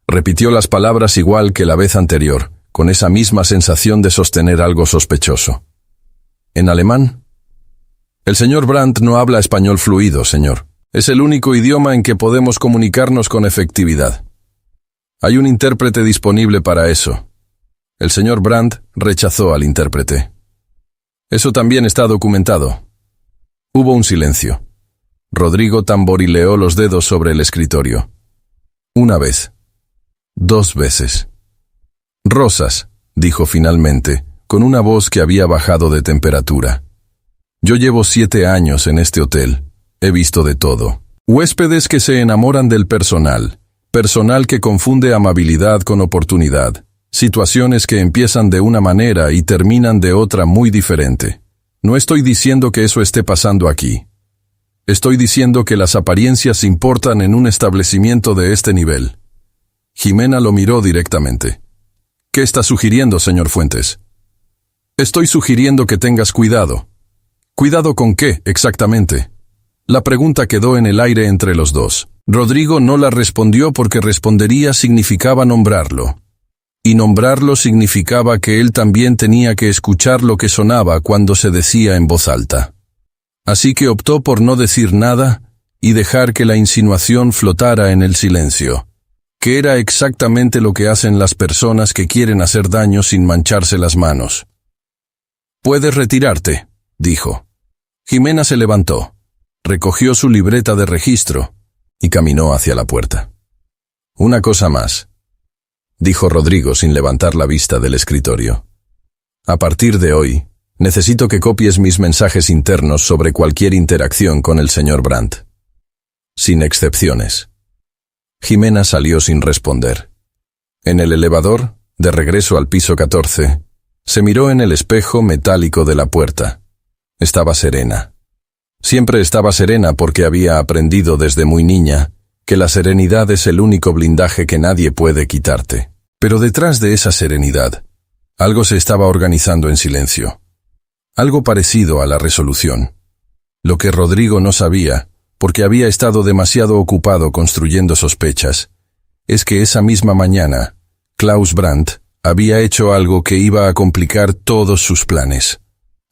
Repitió las palabras igual que la vez anterior, con esa misma sensación de sostener algo sospechoso. «¿En alemán?» «El señor Brandt no habla español fluido, señor. Es el único idioma en que podemos comunicarnos con efectividad. Hay un intérprete disponible para eso». El señor Brandt rechazó al intérprete. «Eso también está documentado». Hubo un silencio. Rodrigo tamborileó los dedos sobre el escritorio. Una vez. 2 veces. «Rosas», dijo finalmente, con una voz que había bajado de temperatura. «Yo llevo 7 años en este hotel. He visto de todo. Huéspedes que se enamoran del personal. Personal que confunde amabilidad con oportunidad. Situaciones que empiezan de una manera y terminan de otra muy diferente. No estoy diciendo que eso esté pasando aquí. Estoy diciendo que las apariencias importan en un establecimiento de este nivel». Jimena lo miró directamente. «¿Qué está sugiriendo, señor Fuentes?» «Estoy sugiriendo que tengas cuidado». «¿Cuidado con qué, exactamente?» La pregunta quedó en el aire entre los dos. Rodrigo no la respondió porque respondería significaba nombrarlo. Y nombrarlo significaba que él también tenía que escuchar lo que sonaba cuando se decía en voz alta. Así que optó por no decir nada y dejar que la insinuación flotara en el silencio, que era exactamente lo que hacen las personas que quieren hacer daño sin mancharse las manos. «Puedes retirarte», dijo. Jimena se levantó, recogió su libreta de registro y caminó hacia la puerta. «Una cosa más», dijo Rodrigo sin levantar la vista del escritorio. «A partir de hoy, necesito que copies mis mensajes internos sobre cualquier interacción con el señor Brandt. Sin excepciones». Jimena salió sin responder. En el elevador, de regreso al piso 14, se miró en el espejo metálico de la puerta. Estaba serena. Siempre estaba serena porque había aprendido desde muy niña que la serenidad es el único blindaje que nadie puede quitarte. Pero detrás de esa serenidad, algo se estaba organizando en silencio. Algo parecido a la resolución. Lo que Rodrigo no sabía, porque había estado demasiado ocupado construyendo sospechas, es que esa misma mañana, Klaus Brandt había hecho algo que iba a complicar todos sus planes.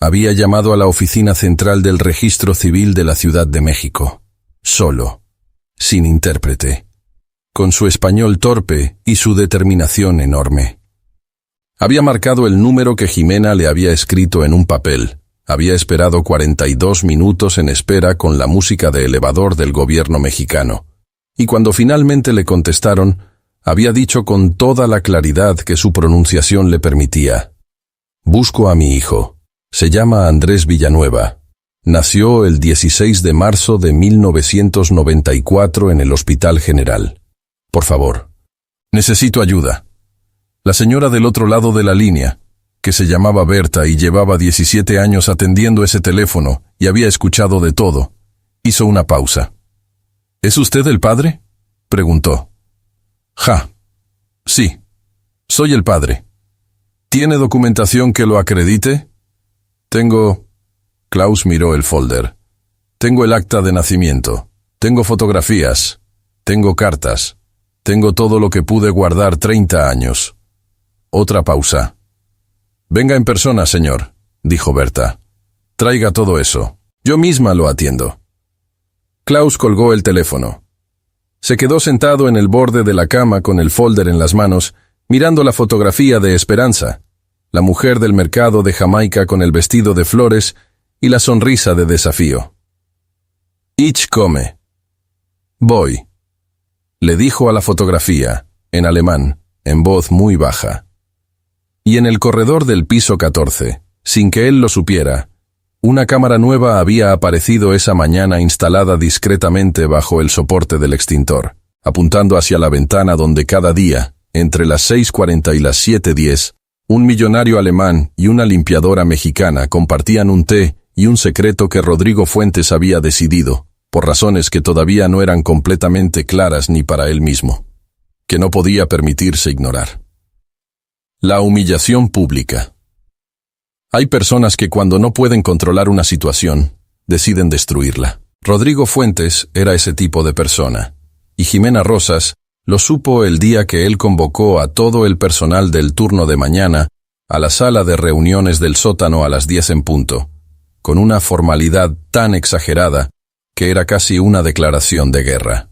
Había llamado a la oficina central del Registro Civil de la Ciudad de México. Solo. Sin intérprete. Con su español torpe y su determinación enorme. Había marcado el número que Jimena le había escrito en un papel. Había esperado 42 minutos en espera con la música de elevador del gobierno mexicano. Y cuando finalmente le contestaron, había dicho con toda la claridad que su pronunciación le permitía. «Busco a mi hijo. Se llama Andrés Villanueva. Nació el 16 de marzo de 1994 en el Hospital General. Por favor. Necesito ayuda». La señora del otro lado de la línea, que se llamaba Berta y llevaba 17 años atendiendo ese teléfono y había escuchado de todo, hizo una pausa. «¿Es usted el padre?», preguntó. «Ja. Sí. Soy el padre. ¿Tiene documentación que lo acredite?» «Tengo...» Klaus miró el folder. «Tengo el acta de nacimiento. Tengo fotografías. Tengo cartas. Tengo todo lo que pude guardar 30 años. Otra pausa. «Venga en persona, señor», dijo Berta. «Traiga todo eso. Yo misma lo atiendo». Klaus colgó el teléfono. Se quedó sentado en el borde de la cama con el folder en las manos, mirando la fotografía de Esperanza, la mujer del mercado de Jamaica con el vestido de flores y la sonrisa de desafío. «Ich komme». «Voy», le dijo a la fotografía, en alemán, en voz muy baja. Y en el corredor del piso 14, sin que él lo supiera, una cámara nueva había aparecido esa mañana instalada discretamente bajo el soporte del extintor, apuntando hacia la ventana donde cada día, entre las 6:40 y las 7:10, un millonario alemán y una limpiadora mexicana compartían un té y un secreto que Rodrigo Fuentes había decidido, por razones que todavía no eran completamente claras ni para él mismo, que no podía permitirse ignorar. La humillación pública. Hay personas que cuando no pueden controlar una situación, deciden destruirla. Rodrigo Fuentes era ese tipo de persona, y Jimena Rosas lo supo el día que él convocó a todo el personal del turno de mañana a la sala de reuniones del sótano a las 10 en punto, con una formalidad tan exagerada que era casi una declaración de guerra.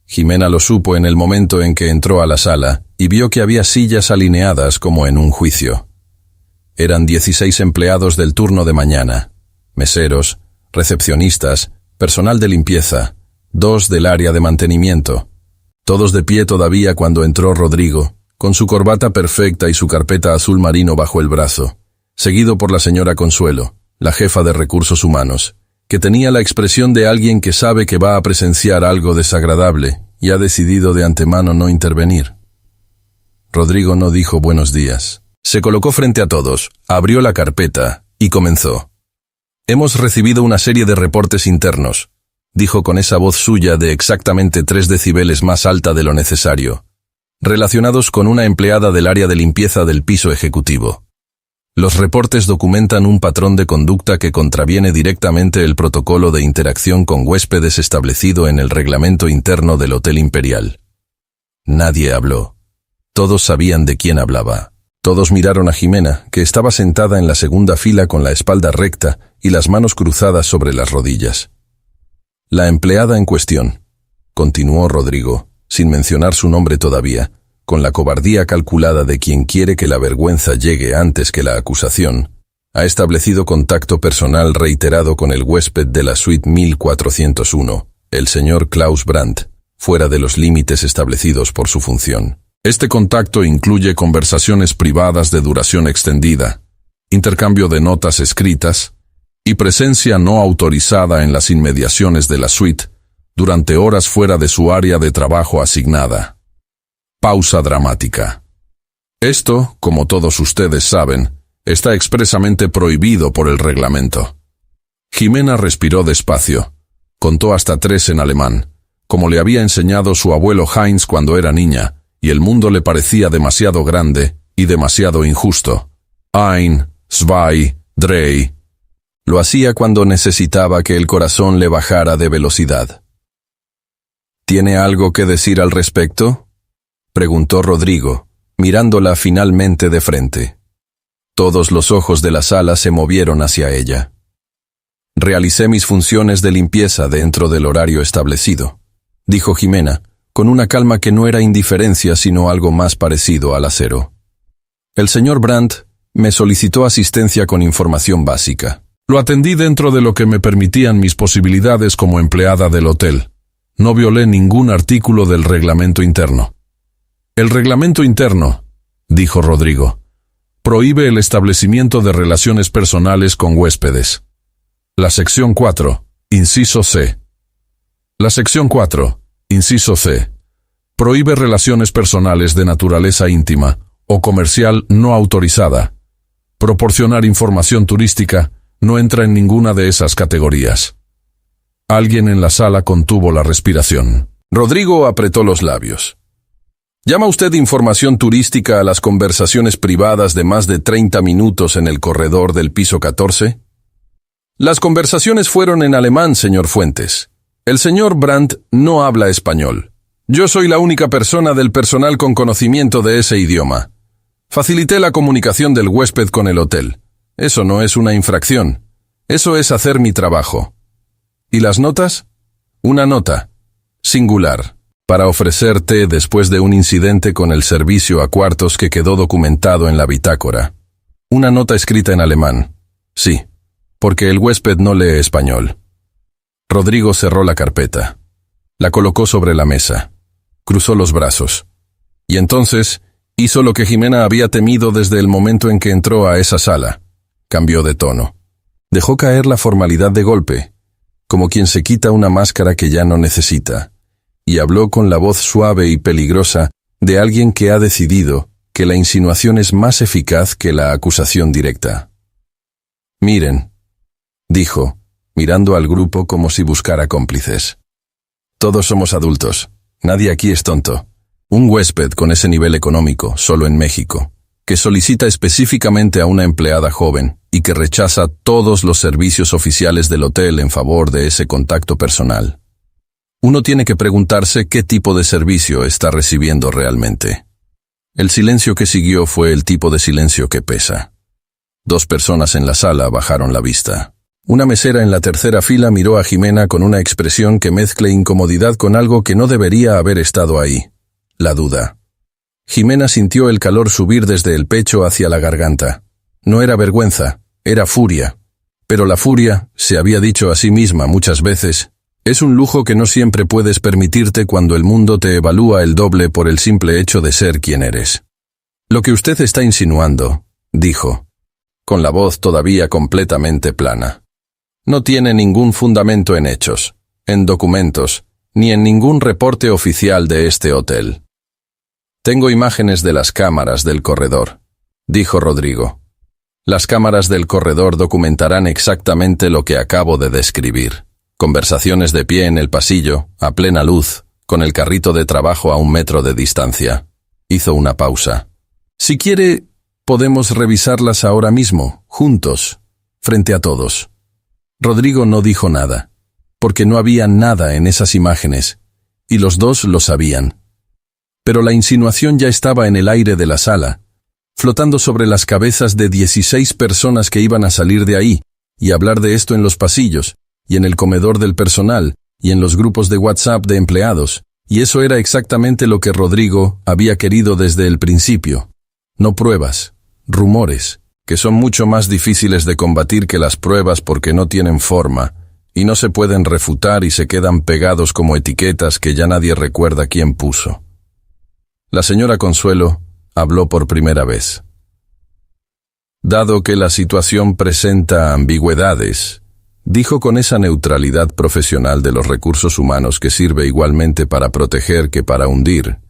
Jimena lo supo en el momento en que entró a la sala y vio que había sillas alineadas como en un juicio. Eran 16 empleados del turno de mañana, meseros, recepcionistas, personal de limpieza, 2 del área de mantenimiento, todos de pie todavía cuando entró Rodrigo, con su corbata perfecta y su carpeta azul marino bajo el brazo, seguido por la señora Consuelo, la jefa de recursos humanos, que tenía la expresión de alguien que sabe que va a presenciar algo desagradable y ha decidido de antemano no intervenir. Rodrigo no dijo buenos días. Se colocó frente a todos, abrió la carpeta y comenzó. «Hemos recibido una serie de reportes internos», dijo con esa voz suya de exactamente 3 decibeles más alta de lo necesario, relacionados con una empleada del área de limpieza del piso ejecutivo. Los reportes documentan un patrón de conducta que contraviene directamente el protocolo de interacción con huéspedes establecido en el reglamento interno del Hotel Imperial. Nadie habló. Todos sabían de quién hablaba. Todos miraron a Jimena, que estaba sentada en la segunda fila con la espalda recta y las manos cruzadas sobre las rodillas. La empleada en cuestión, continuó Rodrigo, sin mencionar su nombre todavía, con la cobardía calculada de quien quiere que la vergüenza llegue antes que la acusación, ha establecido contacto personal reiterado con el huésped de la suite 1401, el señor Klaus Brandt, fuera de los límites establecidos por su función. Este contacto incluye conversaciones privadas de duración extendida, intercambio de notas escritas y presencia no autorizada en las inmediaciones de la suite durante horas fuera de su área de trabajo asignada. Pausa dramática. Esto, como todos ustedes saben, está expresamente prohibido por el reglamento. Jimena respiró despacio. Contó hasta 3 en alemán, como le había enseñado su abuelo Heinz cuando era niña, y el mundo le parecía demasiado grande y demasiado injusto. Ein, zwei, drei. Lo hacía cuando necesitaba que el corazón le bajara de velocidad. ¿Tiene algo que decir al respecto?, preguntó Rodrigo, mirándola finalmente de frente. Todos los ojos de la sala se movieron hacia ella. Realicé mis funciones de limpieza dentro del horario establecido, dijo Jimena, con una calma que no era indiferencia sino algo más parecido al acero. El señor Brandt me solicitó asistencia con información básica. Lo atendí dentro de lo que me permitían mis posibilidades como empleada del hotel. No violé ningún artículo del reglamento interno. El reglamento interno, dijo Rodrigo, prohíbe el establecimiento de relaciones personales con huéspedes. La sección 4, inciso C. La sección 4, inciso C, prohíbe relaciones personales de naturaleza íntima o comercial no autorizada. Proporcionar información turística no entra en ninguna de esas categorías. Alguien en la sala contuvo la respiración. Rodrigo apretó los labios. ¿Llama usted información turística a las conversaciones privadas de más de 30 minutos en el corredor del piso 14? Las conversaciones fueron en alemán, señor Fuentes. El señor Brandt no habla español. Yo soy la única persona del personal con conocimiento de ese idioma. Facilité la comunicación del huésped con el hotel. Eso no es una infracción. Eso es hacer mi trabajo. ¿Y las notas? Una nota. Singular. Para ofrecerte después de un incidente con el servicio a cuartos que quedó documentado en la bitácora. Una nota escrita en alemán. Sí, porque el huésped no lee español. Rodrigo cerró la carpeta. La colocó sobre la mesa. Cruzó los brazos. Y entonces hizo lo que Jimena había temido desde el momento en que entró a esa sala. Cambió de tono. Dejó caer la formalidad de golpe, como quien se quita una máscara que ya no necesita, y habló con la voz suave y peligrosa de alguien que ha decidido que la insinuación es más eficaz que la acusación directa. Miren, dijo, mirando al grupo como si buscara cómplices. Todos somos adultos. Nadie aquí es tonto. Un huésped con ese nivel económico, solo en México, que solicita específicamente a una empleada joven y que rechaza todos los servicios oficiales del hotel en favor de ese contacto personal. Uno tiene que preguntarse qué tipo de servicio está recibiendo realmente. El silencio que siguió fue el tipo de silencio que pesa. 2 personas en la sala bajaron la vista. Una mesera en la tercera fila miró a Jimena con una expresión que mezcle incomodidad con algo que no debería haber estado ahí. La duda. Jimena sintió el calor subir desde el pecho hacia la garganta. No era vergüenza, era furia. Pero la furia, se había dicho a sí misma muchas veces, es un lujo que no siempre puedes permitirte cuando el mundo te evalúa el doble por el simple hecho de ser quien eres. Lo que usted está insinuando, dijo, con la voz todavía completamente plana, no tiene ningún fundamento en hechos, en documentos, ni en ningún reporte oficial de este hotel. Tengo imágenes de las cámaras del corredor, dijo Rodrigo. Las cámaras del corredor documentarán exactamente lo que acabo de describir. Conversaciones de pie en el pasillo, a plena luz, con el carrito de trabajo a 1 metro de distancia. Hizo una pausa. Si quiere, podemos revisarlas ahora mismo, juntos, frente a todos. Rodrigo no dijo nada, porque no había nada en esas imágenes, y los dos lo sabían. Pero la insinuación ya estaba en el aire de la sala, flotando sobre las cabezas de 16 personas que iban a salir de ahí, y hablar de esto en los pasillos, y en el comedor del personal, y en los grupos de WhatsApp de empleados, y eso era exactamente lo que Rodrigo había querido desde el principio. No pruebas, rumores, que son mucho más difíciles de combatir que las pruebas porque no tienen forma, y no se pueden refutar y se quedan pegados como etiquetas que ya nadie recuerda quién puso. La señora Consuelo habló por primera vez. Dado que la situación presenta ambigüedades, dijo con esa neutralidad profesional de los recursos humanos que sirve igualmente para proteger que para hundir,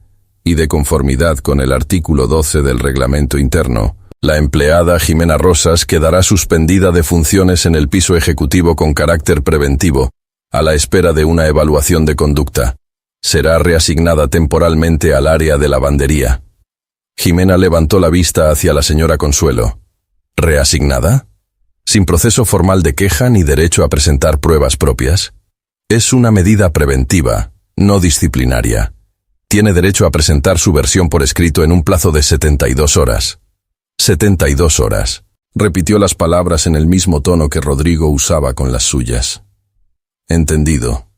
y de conformidad con el artículo 12 del reglamento interno, la empleada Jimena Rosas quedará suspendida de funciones en el piso ejecutivo con carácter preventivo, a la espera de una evaluación de conducta. Será reasignada temporalmente al área de lavandería. Jimena levantó la vista hacia la señora Consuelo. ¿Reasignada? ¿Sin proceso formal de queja ni derecho a presentar pruebas propias? Es una medida preventiva, no disciplinaria. Tiene derecho a presentar su versión por escrito en un plazo de 72 horas. 72 horas. Repitió las palabras en el mismo tono que Rodrigo usaba con las suyas. Entendido.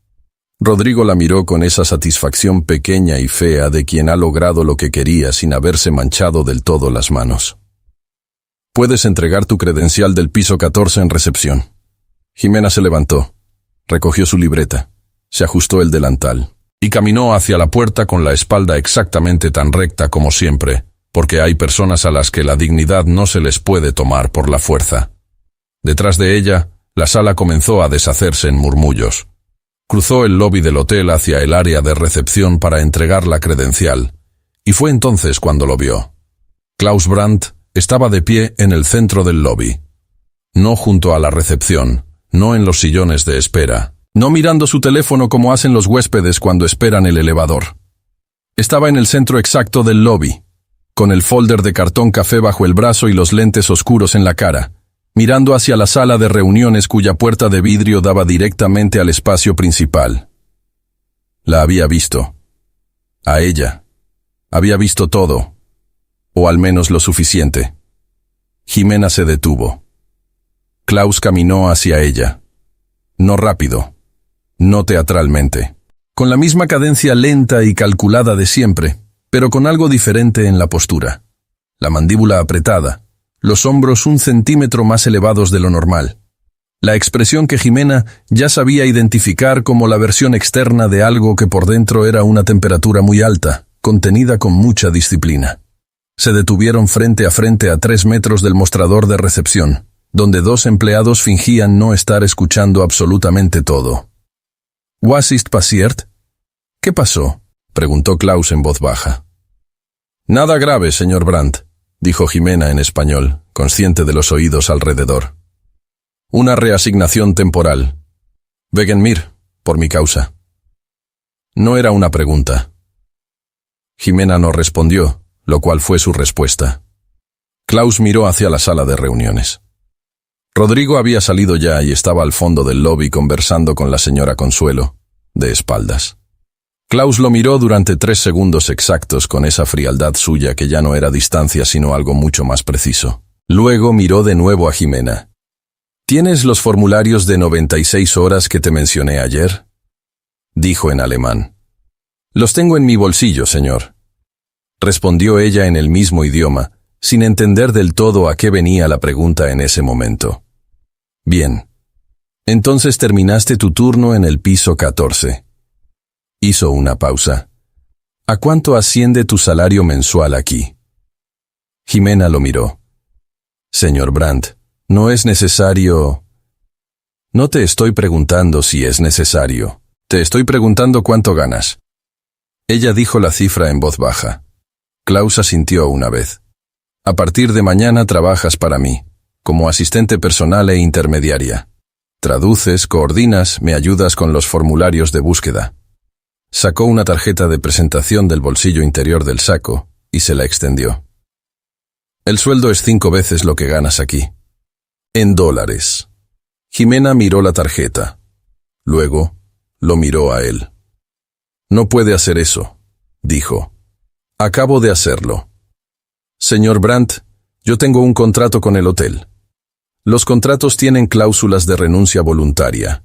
Rodrigo la miró con esa satisfacción pequeña y fea de quien ha logrado lo que quería sin haberse manchado del todo las manos. Puedes entregar tu credencial del piso 14 en recepción. Jimena se levantó, recogió su libreta, se ajustó el delantal y caminó hacia la puerta con la espalda exactamente tan recta como siempre, porque hay personas a las que la dignidad no se les puede tomar por la fuerza. Detrás de ella, la sala comenzó a deshacerse en murmullos. Cruzó el lobby del hotel hacia el área de recepción para entregar la credencial, y fue entonces cuando lo vio. Klaus Brandt estaba de pie en el centro del lobby. No junto a la recepción, no en los sillones de espera, no mirando su teléfono como hacen los huéspedes cuando esperan el elevador. Estaba en el centro exacto del lobby, con el folder de cartón café bajo el brazo y los lentes oscuros en la cara, mirando hacia la sala de reuniones cuya puerta de vidrio daba directamente al espacio principal. La había visto. A ella. Había visto todo. o al menos lo suficiente. Jimena se detuvo. Klaus caminó hacia ella. No rápido, no teatralmente. Con la misma cadencia lenta y calculada de siempre, pero con algo diferente en la postura. La mandíbula apretada, los hombros 1 centímetro más elevados de lo normal. La expresión que Jimena ya sabía identificar como la versión externa de algo que por dentro era una temperatura muy alta, contenida con mucha disciplina. Se detuvieron frente a 3 metros del mostrador de recepción, donde 2 empleados fingían no estar escuchando absolutamente todo. «Was ist passiert?» «¿Qué pasó?», preguntó Klaus en voz baja. «Nada grave, señor Brandt», dijo Jimena en español, consciente de los oídos alrededor. «Una reasignación temporal. Wegen mir, por mi causa». No era una pregunta. Jimena no respondió, lo cual fue su respuesta. Klaus miró hacia la sala de reuniones. Rodrigo había salido ya y estaba al fondo del lobby conversando con la señora Consuelo, de espaldas. Klaus lo miró durante 3 segundos exactos con esa frialdad suya que ya no era distancia sino algo mucho más preciso. Luego miró de nuevo a Jimena. «¿Tienes los formularios de 96 horas que te mencioné ayer?», dijo en alemán. «Los tengo en mi bolsillo, señor», respondió ella en el mismo idioma, sin entender del todo a qué venía la pregunta en ese momento. «Bien. Entonces terminaste tu turno en el piso 14. Hizo una pausa. «¿A cuánto asciende tu salario mensual aquí?». Jimena lo miró. «Señor Brandt, no es necesario». «No te estoy preguntando si es necesario. Te estoy preguntando cuánto ganas». Ella dijo la cifra en voz baja. Klaus asintió una vez. «A partir de mañana trabajas para mí, como asistente personal e intermediaria. Traduces, coordinas, me ayudas con los formularios de búsqueda». Sacó una tarjeta de presentación del bolsillo interior del saco y se la extendió. «El sueldo es 5 veces lo que ganas aquí. En dólares». Jimena miró la tarjeta. Luego, lo miró a él. «No puede hacer eso», dijo. «Acabo de hacerlo. Señor Brandt, yo tengo un contrato con el hotel. Los contratos tienen cláusulas de renuncia voluntaria.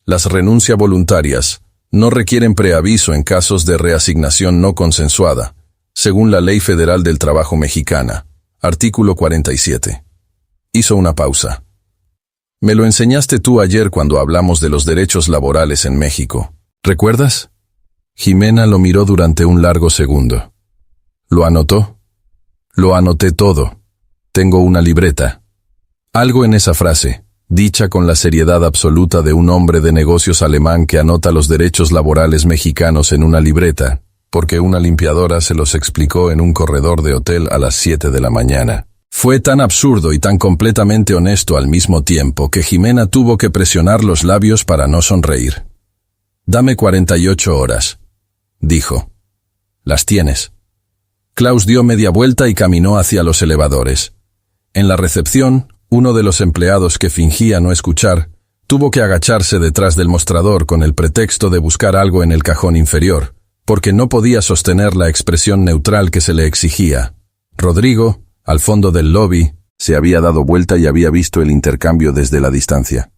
Las renuncias voluntarias no requieren preaviso en casos de reasignación no consensuada, según la Ley Federal del Trabajo Mexicana, artículo 47. Hizo una pausa. «Me lo enseñaste tú ayer cuando hablamos de los derechos laborales en México. ¿Recuerdas?». Jimena lo miró durante un largo segundo. «¿Lo anotó?». «Lo anoté todo. Tengo una libreta». Algo en esa frase, dicha con la seriedad absoluta de un hombre de negocios alemán que anota los derechos laborales mexicanos en una libreta, porque una limpiadora se los explicó en un corredor de hotel a las 7 de la mañana. Fue tan absurdo y tan completamente honesto al mismo tiempo que Jimena tuvo que presionar los labios para no sonreír. «Dame 48 horas», dijo. «Las tienes». Klaus dio media vuelta y caminó hacia los elevadores. En la recepción, uno de los empleados que fingía no escuchar, tuvo que agacharse detrás del mostrador con el pretexto de buscar algo en el cajón inferior, porque no podía sostener la expresión neutral que se le exigía. Rodrigo, al fondo del lobby, se había dado vuelta y había visto el intercambio desde la distancia.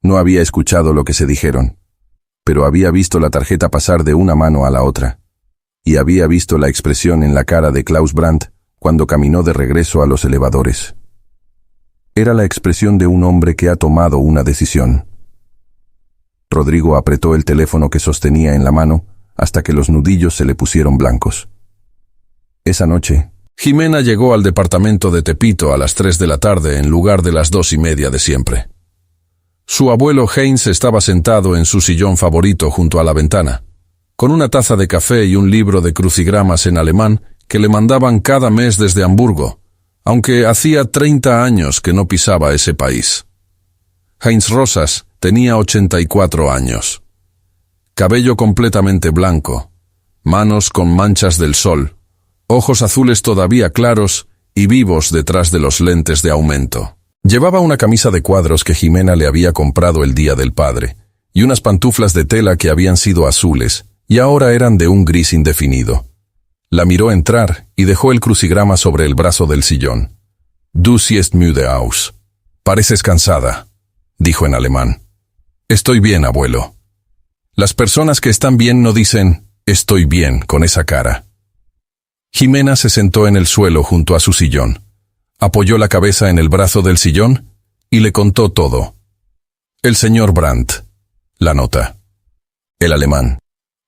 No había escuchado lo que se dijeron, pero había visto la tarjeta pasar de una mano a la otra, y había visto la expresión en la cara de Klaus Brandt cuando caminó de regreso a los elevadores. Era la expresión de un hombre que ha tomado una decisión. Rodrigo apretó el teléfono que sostenía en la mano hasta que los nudillos se le pusieron blancos. Esa noche, Jimena llegó al departamento de Tepito a las 3 de la tarde en lugar de las 2:30 de siempre. Su abuelo Heinz estaba sentado en su sillón favorito junto a la ventana, con una taza de café y un libro de crucigramas en alemán que le mandaban cada mes desde Hamburgo, aunque hacía 30 años que no pisaba ese país. Heinz Rosas tenía 84 años. Cabello completamente blanco, manos con manchas del sol, ojos azules todavía claros y vivos detrás de los lentes de aumento. Llevaba una camisa de cuadros que Jimena le había comprado el Día del Padre, y unas pantuflas de tela que habían sido azules, y ahora eran de un gris indefinido. La miró entrar y dejó el crucigrama sobre el brazo del sillón. Du siehst müde aus. Pareces cansada, dijo en alemán. Estoy bien, abuelo. Las personas que están bien no dicen, estoy bien, con esa cara. Jimena se sentó en el suelo junto a su sillón, apoyó la cabeza en el brazo del sillón y le contó todo. El señor Brandt, la nota, el alemán,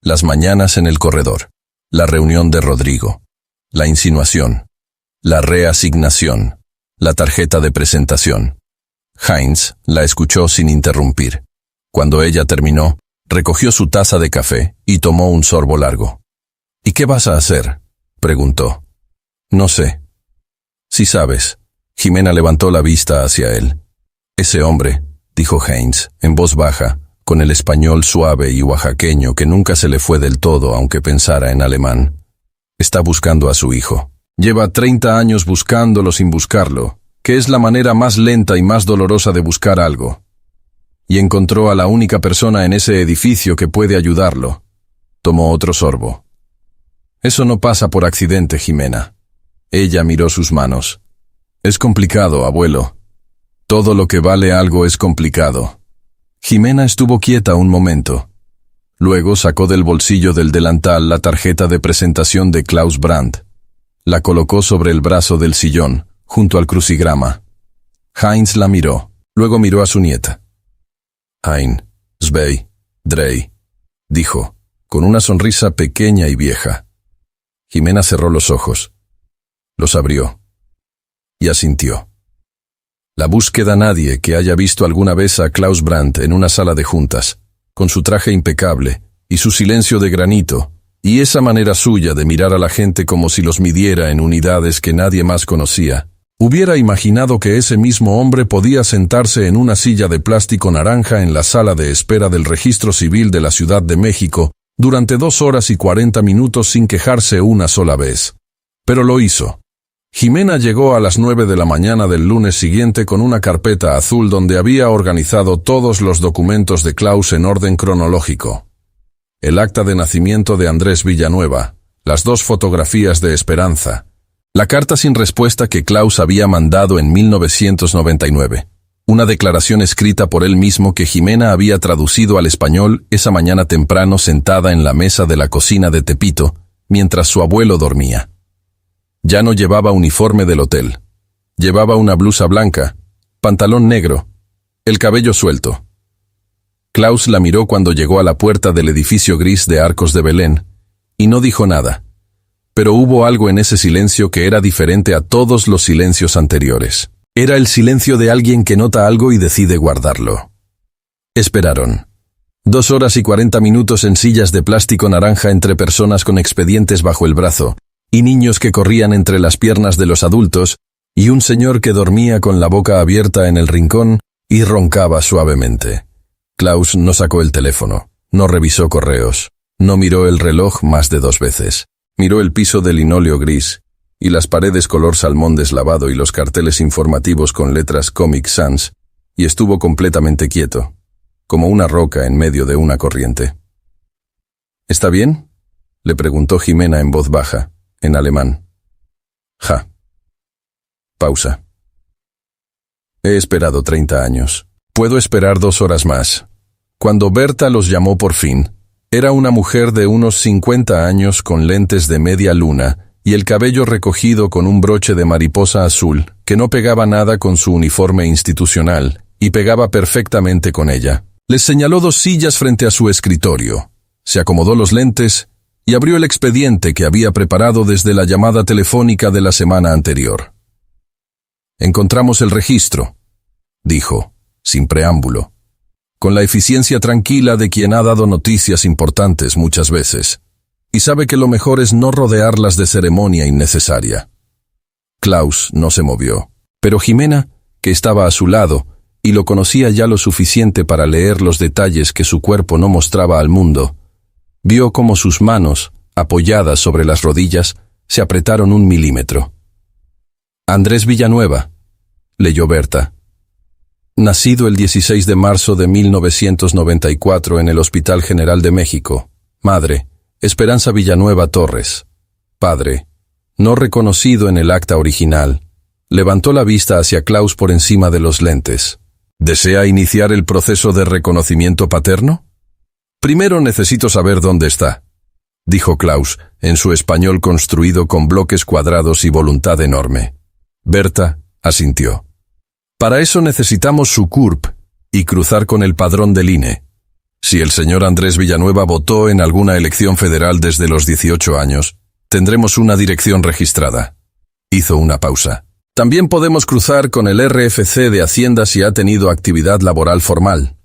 las mañanas en el corredor, la reunión de Rodrigo, la insinuación, la reasignación, la tarjeta de presentación. Heinz la escuchó sin interrumpir. Cuando ella terminó, recogió su taza de café y tomó un sorbo largo. ¿Y qué vas a hacer?, preguntó. No sé. Si sabes. Jimena levantó la vista hacia él. Ese hombre, dijo Heinz, en voz baja, con el español suave y oaxaqueño que nunca se le fue del todo aunque pensara en alemán. Está buscando a su hijo. Lleva 30 años buscándolo sin buscarlo, que es la manera más lenta y más dolorosa de buscar algo. Y encontró a la única persona en ese edificio que puede ayudarlo. Tomó otro sorbo. Eso no pasa por accidente, Jimena. Ella miró sus manos. Es complicado, abuelo. Todo lo que vale algo es complicado. Jimena estuvo quieta un momento. Luego sacó del bolsillo del delantal la tarjeta de presentación de Klaus Brandt. La colocó sobre el brazo del sillón, junto al crucigrama. Heinz la miró, luego miró a su nieta. Ein, zwei, drei, dijo, con una sonrisa pequeña y vieja. Jimena cerró los ojos. Los abrió. Y asintió. La búsqueda nadie que haya visto alguna vez a Klaus Brandt en una sala de juntas, con su traje impecable, y su silencio de granito, y esa manera suya de mirar a la gente como si los midiera en unidades que nadie más conocía, hubiera imaginado que ese mismo hombre podía sentarse en una silla de plástico naranja en la sala de espera del Registro Civil de la Ciudad de México durante 2 horas y 40 minutos sin quejarse una sola vez. Pero lo hizo. Jimena llegó a las 9 de la mañana del lunes siguiente con una carpeta azul donde había organizado todos los documentos de Klaus en orden cronológico. El acta de nacimiento de Andrés Villanueva, las 2 fotografías de Esperanza, la carta sin respuesta que Klaus había mandado en 1999, una declaración escrita por él mismo que Jimena había traducido al español esa mañana temprano sentada en la mesa de la cocina de Tepito, mientras su abuelo dormía. Ya no llevaba uniforme del hotel. Llevaba una blusa blanca, pantalón negro, el cabello suelto. Klaus la miró cuando llegó a la puerta del edificio gris de Arcos de Belén, y no dijo nada. Pero hubo algo en ese silencio que era diferente a todos los silencios anteriores. Era el silencio de alguien que nota algo y decide guardarlo. Esperaron. 2 horas y 40 minutos en sillas de plástico naranja entre personas con expedientes bajo el brazo, y niños que corrían entre las piernas de los adultos, y un señor que dormía con la boca abierta en el rincón y roncaba suavemente. Klaus no sacó el teléfono, no revisó correos, no miró el reloj más de 2 veces. Miró el piso de linóleo gris, y las paredes color salmón deslavado y los carteles informativos con letras Comic Sans, y estuvo completamente quieto, como una roca en medio de una corriente. ¿Está bien?, le preguntó Jimena en voz baja, en alemán. Ja. Pausa. He esperado 30 años. Puedo esperar 2 horas más. Cuando Berta los llamó por fin, era una mujer de unos 50 años con lentes de media luna y el cabello recogido con un broche de mariposa azul que no pegaba nada con su uniforme institucional y pegaba perfectamente con ella. Les señaló 2 sillas frente a su escritorio, se acomodó los lentes y abrió el expediente que había preparado desde la llamada telefónica de la semana anterior. Encontramos el registro, dijo, sin preámbulo, con la eficiencia tranquila de quien ha dado noticias importantes muchas veces, y sabe que lo mejor es no rodearlas de ceremonia innecesaria. Klaus no se movió, pero Jimena, que estaba a su lado, y lo conocía ya lo suficiente para leer los detalles que su cuerpo no mostraba al mundo, vio cómo sus manos, apoyadas sobre las rodillas, se apretaron 1 milímetro. Andrés Villanueva, leyó Berta. Nacido el 16 de marzo de 1994 en el Hospital General de México. Madre, Esperanza Villanueva Torres. padre, no reconocido en el acta original, levantó la vista hacia Klaus por encima de los lentes. ¿Desea iniciar el proceso de reconocimiento paterno? Primero necesito saber dónde está, dijo Klaus, en su español construido con bloques cuadrados y voluntad enorme. Berta asintió. Para eso necesitamos su CURP y cruzar con el padrón del INE. Si el señor Andrés Villanueva votó en alguna elección federal desde los 18 años, tendremos una dirección registrada. Hizo una pausa. También podemos cruzar con el RFC de Hacienda si ha tenido actividad laboral formal.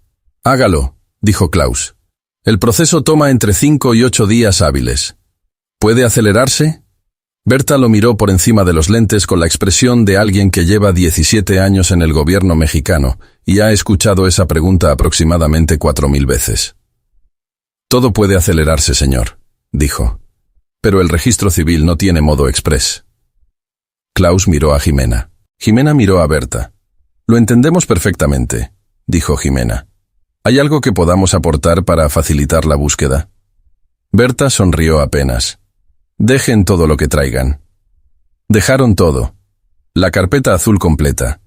Hágalo, dijo Klaus. El proceso toma entre 5 y 8 días hábiles. ¿Puede acelerarse? Berta lo miró por encima de los lentes con la expresión de alguien que lleva 17 años en el gobierno mexicano y ha escuchado esa pregunta aproximadamente 4000 veces. Todo puede acelerarse, señor, dijo. Pero el registro civil no tiene modo express. Klaus miró a Jimena. Jimena miró a Berta. Lo entendemos perfectamente, dijo Jimena. ¿Hay algo que podamos aportar para facilitar la búsqueda? Berta sonrió apenas. Dejen todo lo que traigan. Dejaron todo. La carpeta azul completa.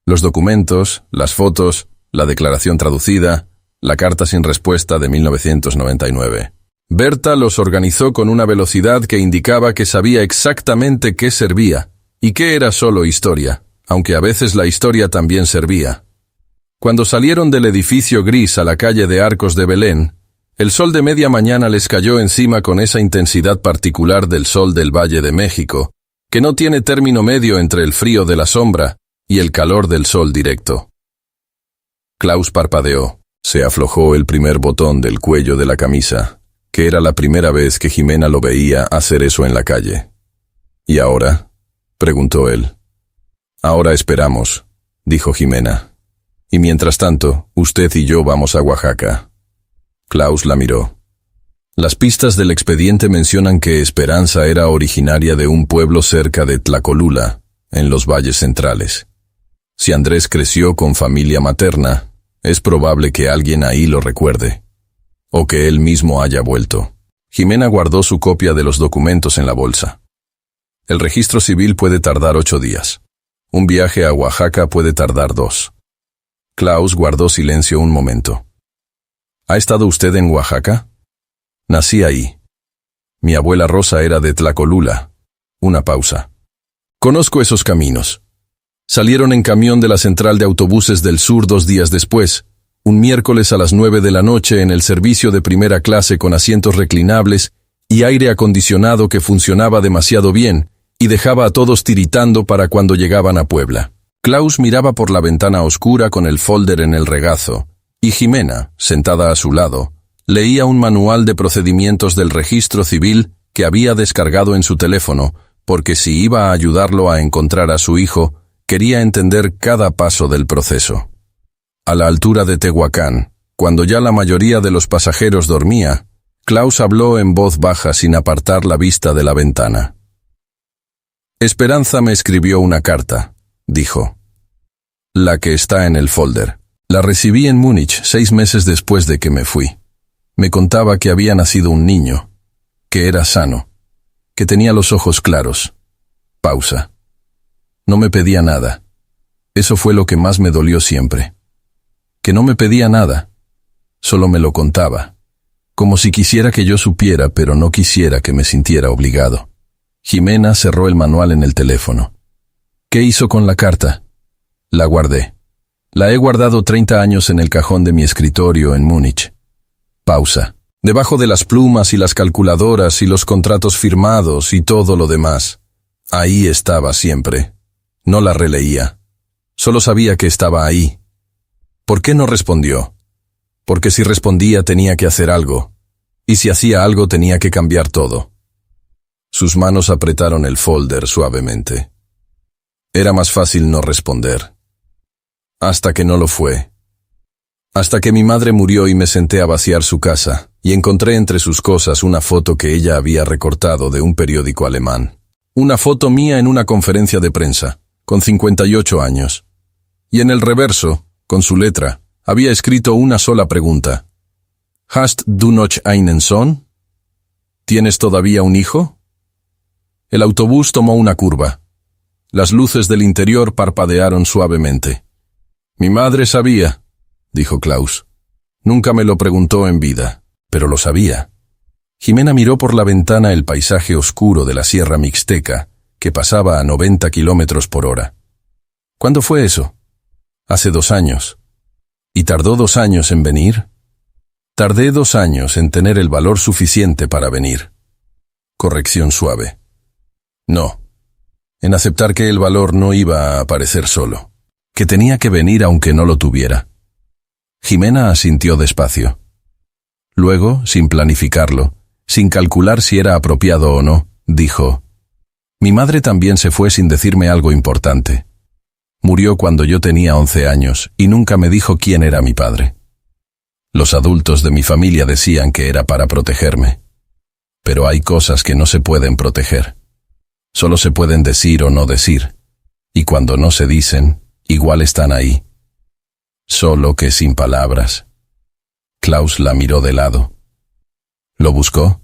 Los documentos, las fotos, la declaración traducida, la carta sin respuesta de 1999. Berta los organizó con una velocidad que indicaba que sabía exactamente qué servía y qué era solo historia, aunque a veces la historia también servía. Cuando salieron del edificio gris a la calle de Arcos de Belén, el sol de media mañana les cayó encima con esa intensidad particular del sol del Valle de México, que no tiene término medio entre el frío de la sombra y el calor del sol directo. Klaus parpadeó. Se aflojó el primer botón del cuello de la camisa, que era la primera vez que Jimena lo veía hacer eso en la calle. ¿Y ahora?, preguntó él. Ahora esperamos, dijo Jimena. Y mientras tanto, usted y yo vamos a Oaxaca. Klaus la miró. Las pistas del expediente mencionan que Esperanza era originaria de un pueblo cerca de Tlacolula, en los valles centrales. Si Andrés creció con familia materna, es probable que alguien ahí lo recuerde, o que él mismo haya vuelto. Jimena guardó su copia de los documentos en la bolsa. El registro civil puede tardar 8 días. Un viaje a Oaxaca puede tardar 2. Klaus guardó silencio un momento. ¿Ha estado usted en Oaxaca? Nací ahí. Mi abuela Rosa era de Tlacolula. Una pausa. Conozco esos caminos. Salieron en camión de la central de autobuses del sur 2 días después, un miércoles a las 9 de la noche en el servicio de primera clase con asientos reclinables y aire acondicionado que funcionaba demasiado bien y dejaba a todos tiritando para cuando llegaban a Puebla. Klaus miraba por la ventana oscura con el folder en el regazo, y Jimena, sentada a su lado, leía un manual de procedimientos del registro civil que había descargado en su teléfono, porque si iba a ayudarlo a encontrar a su hijo, quería entender cada paso del proceso. A la altura de Tehuacán, cuando ya la mayoría de los pasajeros dormía, Klaus habló en voz baja sin apartar la vista de la ventana. Esperanza me escribió una carta, dijo. La que está en el folder. La recibí en Múnich 6 meses después de que me fui. Me contaba que había nacido un niño, que era sano, que tenía los ojos claros. Pausa. No me pedía nada. Eso fue lo que más me dolió siempre. Que no me pedía nada. Solo me lo contaba. Como si quisiera que yo supiera, pero no quisiera que me sintiera obligado. Jimena cerró el manual en el teléfono. ¿Qué hizo con la carta? La guardé. La he guardado 30 años en el cajón de mi escritorio en Múnich. Pausa. Debajo de las plumas y las calculadoras y los contratos firmados y todo lo demás. Ahí estaba siempre. No la releía. Solo sabía que estaba ahí. ¿Por qué no respondió? Porque si respondía tenía que hacer algo. Y si hacía algo tenía que cambiar todo. Sus manos apretaron el folder suavemente. Era más fácil no responder. Hasta que no lo fue. Hasta que mi madre murió y me senté a vaciar su casa, y encontré entre sus cosas una foto que ella había recortado de un periódico alemán. Una foto mía en una conferencia de prensa, con 58 años. Y en el reverso, con su letra, había escrito una sola pregunta. ¿Hast du noch einen Sohn? ¿Tienes todavía un hijo? El autobús tomó una curva. Las luces del interior parpadearon suavemente. «Mi madre sabía», dijo Klaus. «Nunca me lo preguntó en vida, pero lo sabía». Jimena miró por la ventana el paisaje oscuro de la Sierra Mixteca, que pasaba a 90 kilómetros por hora. «¿Cuándo fue eso?» «Hace 2 años». «¿Y tardó 2 años en venir?» «Tardé 2 años en tener el valor suficiente para venir». Corrección suave. No. En aceptar que el valor no iba a aparecer solo, que tenía que venir aunque no lo tuviera. Jimena asintió despacio. Luego, sin planificarlo, sin calcular si era apropiado o no, dijo: «Mi madre también se fue sin decirme algo importante. Murió cuando yo tenía 11 años y nunca me dijo quién era mi padre. Los adultos de mi familia decían que era para protegerme. Pero hay cosas que no se pueden proteger. Solo se pueden decir o no decir, y cuando no se dicen, igual están ahí. Solo que sin palabras». Klaus la miró de lado. «¿Lo buscó?»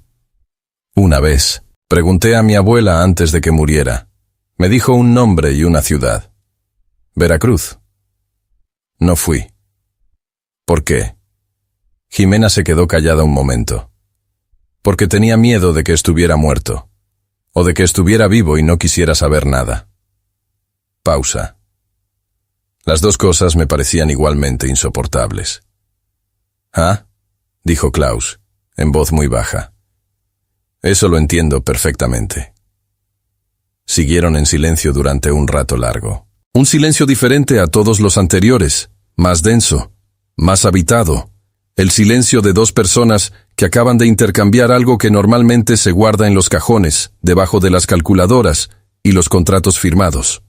«Una vez. Pregunté a mi abuela antes de que muriera. Me dijo un nombre y una ciudad. Veracruz. No fui». «¿Por qué?» Jimena se quedó callada un momento. «Porque tenía miedo de que estuviera muerto, o de que estuviera vivo y no quisiera saber nada». Pausa. Las 2 cosas me parecían igualmente insoportables. «¿Ah?», dijo Klaus, en voz muy baja. «Eso lo entiendo perfectamente». Siguieron en silencio durante un rato largo. Un silencio diferente a todos los anteriores, más denso, más habitado. El silencio de 2 personas que acaban de intercambiar algo que normalmente se guarda en los cajones, debajo de las calculadoras y los contratos firmados.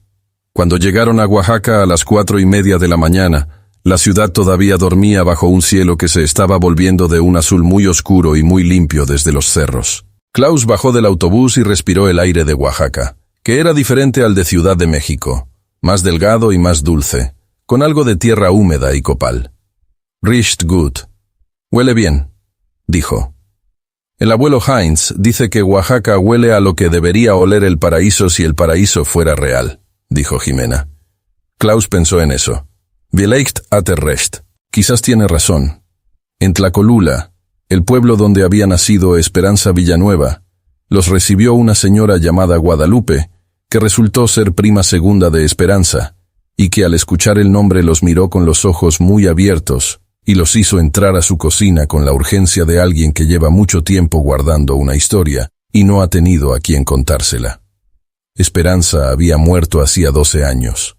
Cuando llegaron a Oaxaca a las 4:30 de la mañana, la ciudad todavía dormía bajo un cielo que se estaba volviendo de un azul muy oscuro y muy limpio desde los cerros. Klaus bajó del autobús y respiró el aire de Oaxaca, que era diferente al de Ciudad de México, más delgado y más dulce, con algo de tierra húmeda y copal. «Riecht gut». «Huele bien», dijo. «El abuelo Heinz dice que Oaxaca huele a lo que debería oler el paraíso si el paraíso fuera real», dijo Jimena. Klaus pensó en eso. «Vielleicht hat er recht». Quizás tiene razón. En Tlacolula, el pueblo donde había nacido Esperanza Villanueva, los recibió una señora llamada Guadalupe, que resultó ser prima segunda de Esperanza, y que al escuchar el nombre los miró con los ojos muy abiertos, y los hizo entrar a su cocina con la urgencia de alguien que lleva mucho tiempo guardando una historia y no ha tenido a quien contársela. Esperanza había muerto hacía 12 años.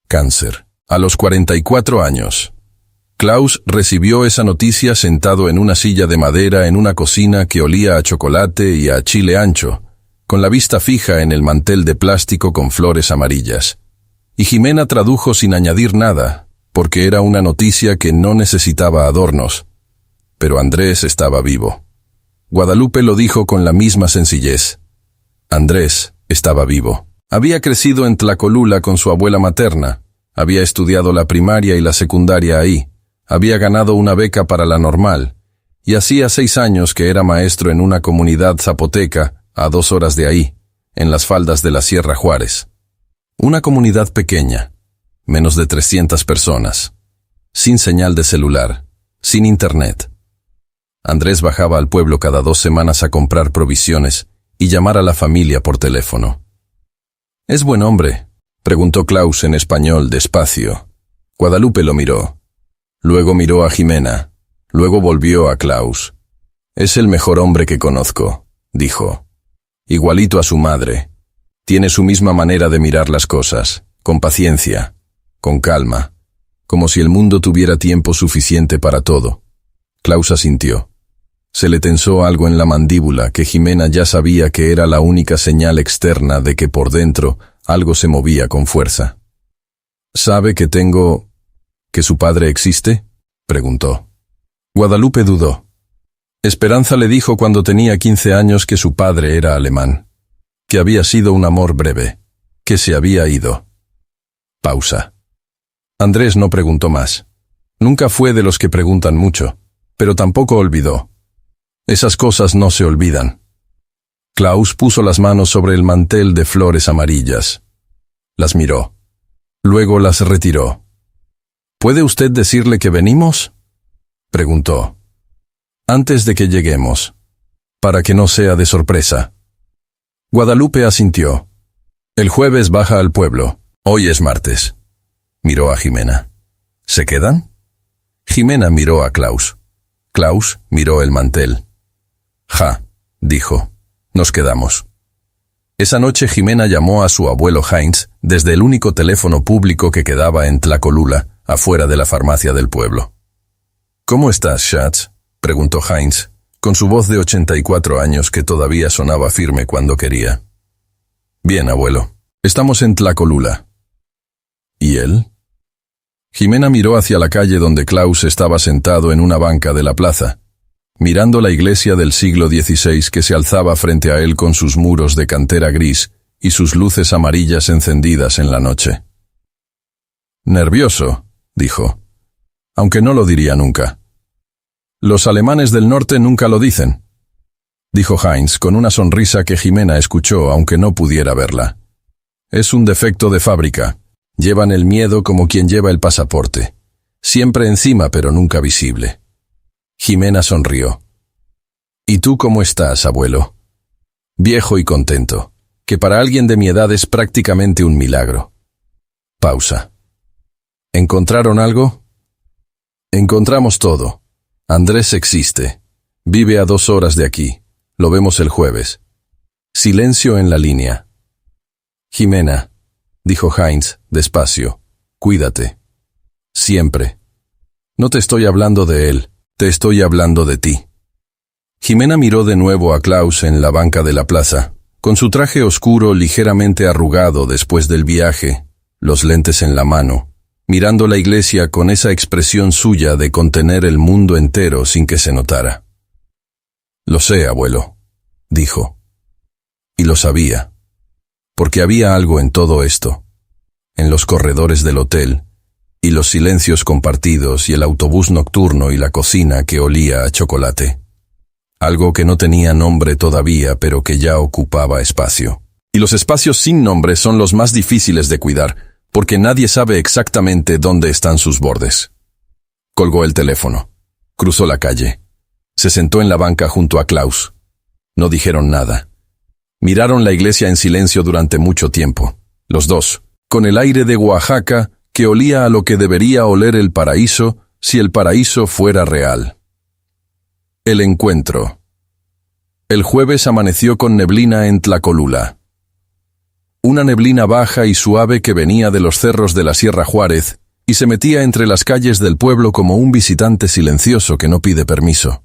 Cáncer. A los 44 años. Klaus recibió esa noticia sentado en una silla de madera en una cocina que olía a chocolate y a chile ancho, con la vista fija en el mantel de plástico con flores amarillas. Y Jimena tradujo sin añadir nada, porque era una noticia que no necesitaba adornos. Pero Andrés estaba vivo. Guadalupe lo dijo con la misma sencillez. Andrés estaba vivo. Había crecido en Tlacolula con su abuela materna, había estudiado la primaria y la secundaria ahí, había ganado una beca para la normal, y hacía 6 años que era maestro en una comunidad zapoteca a 2 horas de ahí, en las faldas de la Sierra Juárez. Una comunidad pequeña, menos de 300 personas, sin señal de celular, sin internet. Andrés bajaba al pueblo cada 2 semanas a comprar provisiones y llamar a la familia por teléfono. «¿Es buen hombre?», preguntó Klaus en español despacio. Guadalupe lo miró. Luego miró a Jimena. Luego volvió a Klaus. «Es el mejor hombre que conozco», dijo. «Igualito a su madre. Tiene su misma manera de mirar las cosas, con paciencia, con calma, como si el mundo tuviera tiempo suficiente para todo». Klaus asintió. Se le tensó algo en la mandíbula que Jimena ya sabía que era la única señal externa de que por dentro algo se movía con fuerza. «¿Sabe que su padre existe?», preguntó. Guadalupe dudó. Esperanza le dijo cuando tenía 15 años que su padre era alemán, que había sido un amor breve, que se había ido. Pausa. Andrés no preguntó más. Nunca fue de los que preguntan mucho, pero tampoco olvidó. Esas cosas no se olvidan. Klaus puso las manos sobre el mantel de flores amarillas. Las miró. Luego las retiró. ¿Puede usted decirle que venimos?, preguntó. Antes de que lleguemos, para que no sea de sorpresa. Guadalupe asintió. El jueves baja al pueblo. Hoy es martes. Miró a Jimena. ¿Se quedan? Jimena miró a Klaus. Klaus miró el mantel. Ja, dijo. Nos quedamos. Esa noche Jimena llamó a su abuelo Heinz desde el único teléfono público que quedaba en Tlacolula, afuera de la farmacia del pueblo. ¿Cómo estás, Schatz?, preguntó Heinz, con su voz de 84 años que todavía sonaba firme cuando quería. Bien, abuelo. Estamos en Tlacolula. ¿Y él? Jimena miró hacia la calle donde Klaus estaba sentado en una banca de la plaza, mirando la iglesia del siglo XVI que se alzaba frente a él con sus muros de cantera gris y sus luces amarillas encendidas en la noche. Nervioso, dijo, aunque no lo diría nunca. Los alemanes del norte nunca lo dicen, dijo Heinz con una sonrisa que Jimena escuchó aunque no pudiera verla. Es un defecto de fábrica. Llevan el miedo como quien lleva el pasaporte. Siempre encima pero nunca visible. Jimena sonrió. ¿Y tú cómo estás, abuelo? Viejo y contento, que para alguien de mi edad es prácticamente un milagro. Pausa. ¿Encontraron algo? Encontramos todo. Andrés existe. Vive a 2 horas de aquí. Lo vemos el jueves. Silencio en la línea. Jimena, dijo Heinz, despacio, cuídate. Siempre. No te estoy hablando de él, te estoy hablando de ti. Jimena miró de nuevo a Klaus en la banca de la plaza, con su traje oscuro ligeramente arrugado después del viaje, los lentes en la mano, mirando la iglesia con esa expresión suya de contener el mundo entero sin que se notara. Lo sé, abuelo, dijo. Y lo sabía, porque había algo en todo esto, en los corredores del hotel, y los silencios compartidos y el autobús nocturno y la cocina que olía a chocolate. Algo que no tenía nombre todavía, pero que ya ocupaba espacio. Y los espacios sin nombre son los más difíciles de cuidar, porque nadie sabe exactamente dónde están sus bordes. Colgó el teléfono. Cruzó la calle. Se sentó en la banca junto a Klaus. No dijeron nada. Miraron la iglesia en silencio durante mucho tiempo, los dos, con el aire de Oaxaca que olía a lo que debería oler el paraíso si el paraíso fuera real. El encuentro. El jueves amaneció con neblina en Tlacolula. Una neblina baja y suave que venía de los cerros de la Sierra Juárez y se metía entre las calles del pueblo como un visitante silencioso que no pide permiso.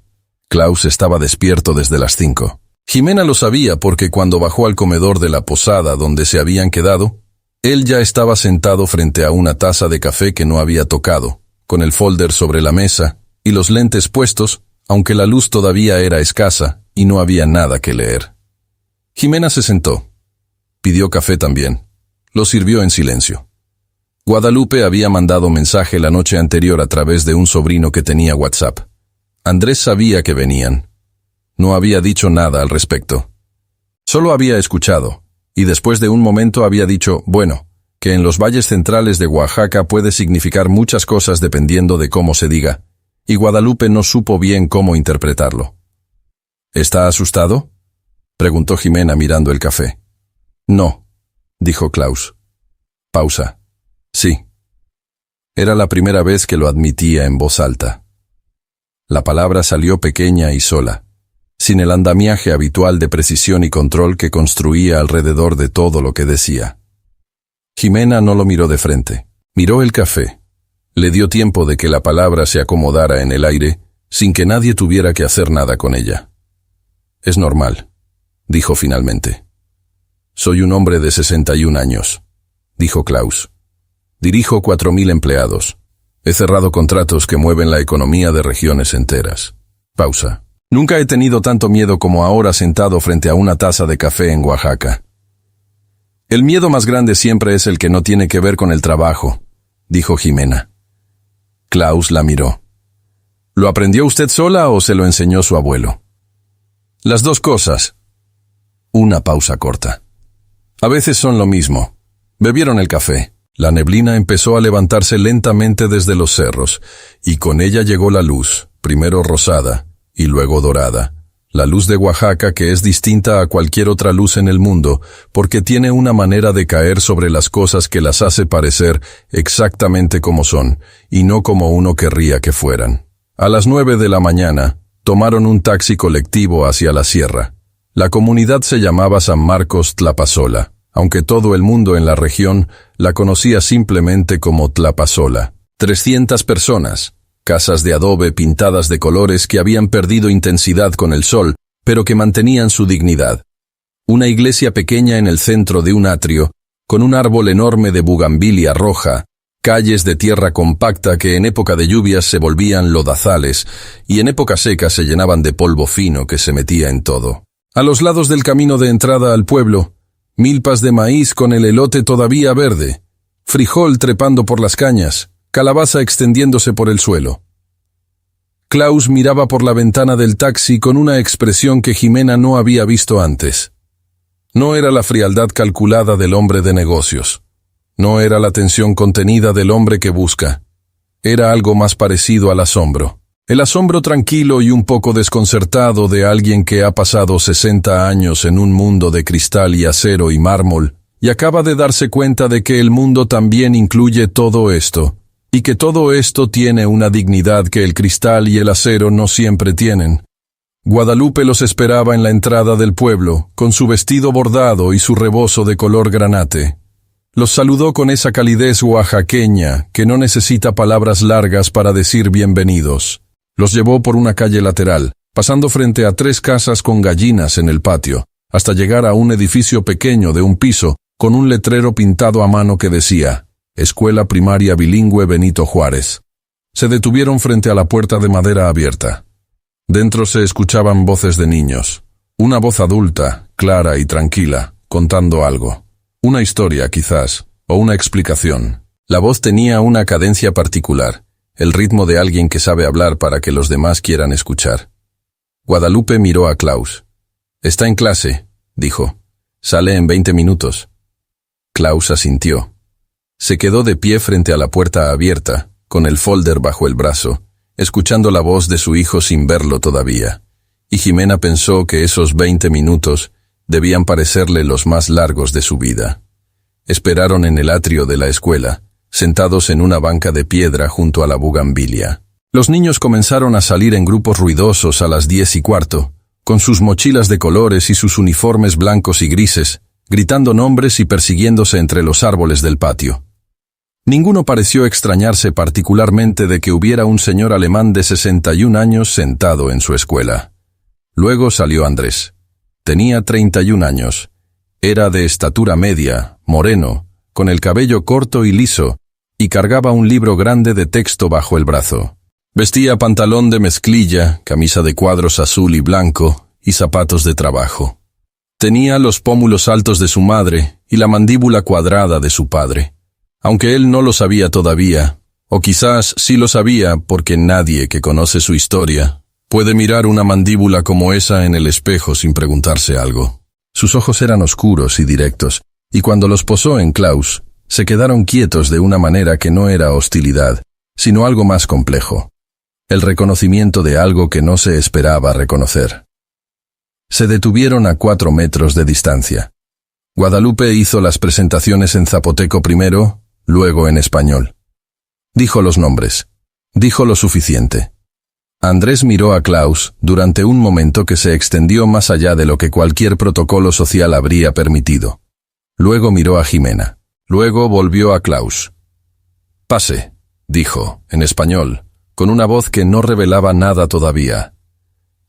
Klaus estaba despierto desde las 5. Jimena lo sabía porque cuando bajó al comedor de la posada donde se habían quedado, él ya estaba sentado frente a una taza de café que no había tocado, con el folder sobre la mesa y los lentes puestos, aunque la luz todavía era escasa y no había nada que leer. Jimena se sentó. Pidió café también. Lo sirvió en silencio. Guadalupe había mandado mensaje la noche anterior a través de un sobrino que tenía WhatsApp. Andrés sabía que venían. No había dicho nada al respecto. Solo había escuchado, y después de un momento había dicho, bueno, que en los valles centrales de Oaxaca puede significar muchas cosas dependiendo de cómo se diga, y Guadalupe no supo bien cómo interpretarlo. ¿Está asustado?, preguntó Jimena mirando el café. No, dijo Klaus. Pausa. Sí. Era la primera vez que lo admitía en voz alta. La palabra salió pequeña y sola, sin el andamiaje habitual de precisión y control que construía alrededor de todo lo que decía. Jimena no lo miró de frente. Miró el café. Le dio tiempo de que la palabra se acomodara en el aire, sin que nadie tuviera que hacer nada con ella. Es normal, dijo finalmente. Soy un hombre de 61 años, dijo Klaus. Dirijo 4.000 empleados. He cerrado contratos que mueven la economía de regiones enteras. Pausa. Nunca he tenido tanto miedo como ahora sentado frente a una taza de café en Oaxaca. El miedo más grande siempre es el que no tiene que ver con el trabajo, dijo Jimena. Klaus la miró. ¿Lo aprendió usted sola o se lo enseñó su abuelo? Las dos cosas. Una pausa corta. A veces son lo mismo. Bebieron el café. La neblina empezó a levantarse lentamente desde los cerros, y con ella llegó la luz, primero rosada y luego dorada. La luz de Oaxaca, que es distinta a cualquier otra luz en el mundo, porque tiene una manera de caer sobre las cosas que las hace parecer exactamente como son, y no como uno querría que fueran. A las 9 de la mañana, tomaron un taxi colectivo hacia la sierra. La comunidad se llamaba San Marcos Tlapazola, aunque todo el mundo en la región la conocía simplemente como Tlapazola. 300 personas, casas de adobe pintadas de colores que habían perdido intensidad con el sol, pero que mantenían su dignidad. Una iglesia pequeña en el centro de un atrio, con un árbol enorme de bugambilia roja, calles de tierra compacta que en época de lluvias se volvían lodazales y en época seca se llenaban de polvo fino que se metía en todo. A los lados del camino de entrada al pueblo, milpas de maíz con el elote todavía verde, frijol trepando por las cañas, calabaza extendiéndose por el suelo. Klaus miraba por la ventana del taxi con una expresión que Jimena no había visto antes. No era la frialdad calculada del hombre de negocios. No era la tensión contenida del hombre que busca. Era algo más parecido al asombro. El asombro tranquilo y un poco desconcertado de alguien que ha pasado 60 años en un mundo de cristal y acero y mármol, y acaba de darse cuenta de que el mundo también incluye todo esto, y que todo esto tiene una dignidad que el cristal y el acero no siempre tienen. Guadalupe los esperaba en la entrada del pueblo, con su vestido bordado y su rebozo de color granate. Los saludó con esa calidez oaxaqueña que no necesita palabras largas para decir bienvenidos. Los llevó por una calle lateral, pasando frente a 3 casas con gallinas en el patio, hasta llegar a un edificio pequeño de un piso, con un letrero pintado a mano que decía Escuela Primaria Bilingüe Benito Juárez. Se detuvieron frente a la puerta de madera abierta. Dentro se escuchaban voces de niños. Una voz adulta, clara y tranquila, contando algo. Una historia, quizás, o una explicación. La voz tenía una cadencia particular, el ritmo de alguien que sabe hablar para que los demás quieran escuchar. Guadalupe miró a Klaus. «Está en clase», dijo. «Sale en 20 minutos». Klaus asintió. Se quedó de pie frente a la puerta abierta, con el folder bajo el brazo, escuchando la voz de su hijo sin verlo todavía. Y Jimena pensó que esos 20 minutos debían parecerle los más largos de su vida. Esperaron en el atrio de la escuela, sentados en una banca de piedra junto a la bugambilia. Los niños comenzaron a salir en grupos ruidosos a las 10:15, con sus mochilas de colores y sus uniformes blancos y grises, gritando nombres y persiguiéndose entre los árboles del patio. Ninguno pareció extrañarse particularmente de que hubiera un señor alemán de 61 años sentado en su escuela. Luego salió Andrés. Tenía 31 años. Era de estatura media, moreno, con el cabello corto y liso, y cargaba un libro grande de texto bajo el brazo. Vestía pantalón de mezclilla, camisa de cuadros azul y blanco, y zapatos de trabajo. Tenía los pómulos altos de su madre y la mandíbula cuadrada de su padre. Aunque él no lo sabía todavía, o quizás sí lo sabía porque nadie que conoce su historia puede mirar una mandíbula como esa en el espejo sin preguntarse algo. Sus ojos eran oscuros y directos, y cuando los posó en Klaus, se quedaron quietos de una manera que no era hostilidad, sino algo más complejo. El reconocimiento de algo que no se esperaba reconocer. Se detuvieron a 4 metros de distancia. Guadalupe hizo las presentaciones en zapoteco primero, luego en español. Dijo los nombres. Dijo lo suficiente. Andrés miró a Klaus durante un momento que se extendió más allá de lo que cualquier protocolo social habría permitido. Luego miró a Jimena. Luego volvió a Klaus. «Pase», dijo, en español, con una voz que no revelaba nada todavía.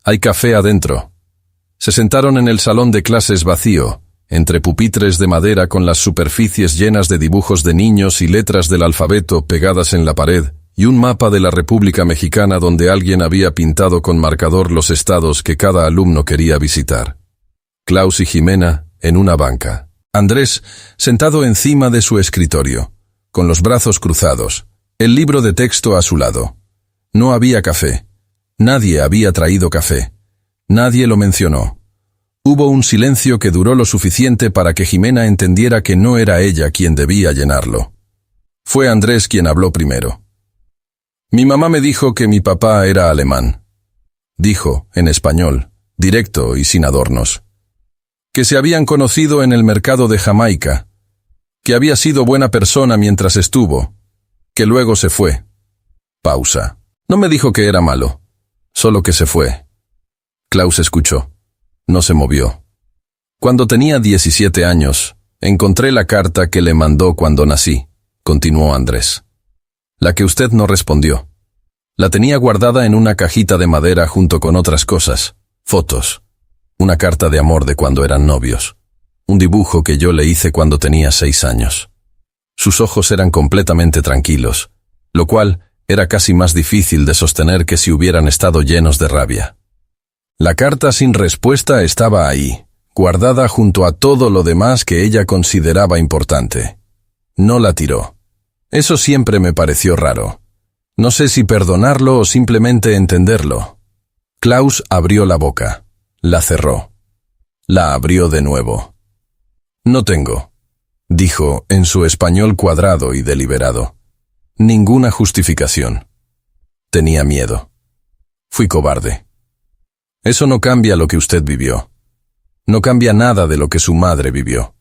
«Hay café adentro». Se sentaron en el salón de clases vacío, entre pupitres de madera con las superficies llenas de dibujos de niños y letras del alfabeto pegadas en la pared, y un mapa de la República Mexicana donde alguien había pintado con marcador los estados que cada alumno quería visitar. Klaus y Jimena en una banca. Andrés sentado encima de su escritorio, con los brazos cruzados, el libro de texto a su lado. No había café. Nadie había traído café. Nadie lo mencionó. Hubo un silencio que duró lo suficiente para que Jimena entendiera que no era ella quien debía llenarlo. Fue Andrés quien habló primero. Mi mamá me dijo que mi papá era alemán. Dijo, en español, directo y sin adornos. Que se habían conocido en el mercado de Jamaica. Que había sido buena persona mientras estuvo. Que luego se fue. Pausa. No me dijo que era malo. Solo que se fue. Klaus escuchó. No se movió. Cuando tenía 17 años, encontré la carta que le mandó cuando nací, continuó Andrés. La que usted no respondió. La tenía guardada en una cajita de madera junto con otras cosas, fotos. Una carta de amor de cuando eran novios. Un dibujo que yo le hice cuando tenía 6 años. Sus ojos eran completamente tranquilos, lo cual era casi más difícil de sostener que si hubieran estado llenos de rabia. La carta sin respuesta estaba ahí, guardada junto a todo lo demás que ella consideraba importante. No la tiró. Eso siempre me pareció raro. No sé si perdonarlo o simplemente entenderlo. Klaus abrió la boca. La cerró. La abrió de nuevo. No tengo, dijo en su español cuadrado y deliberado. Ninguna justificación. Tenía miedo. Fui cobarde. Eso no cambia lo que usted vivió. No cambia nada de lo que su madre vivió.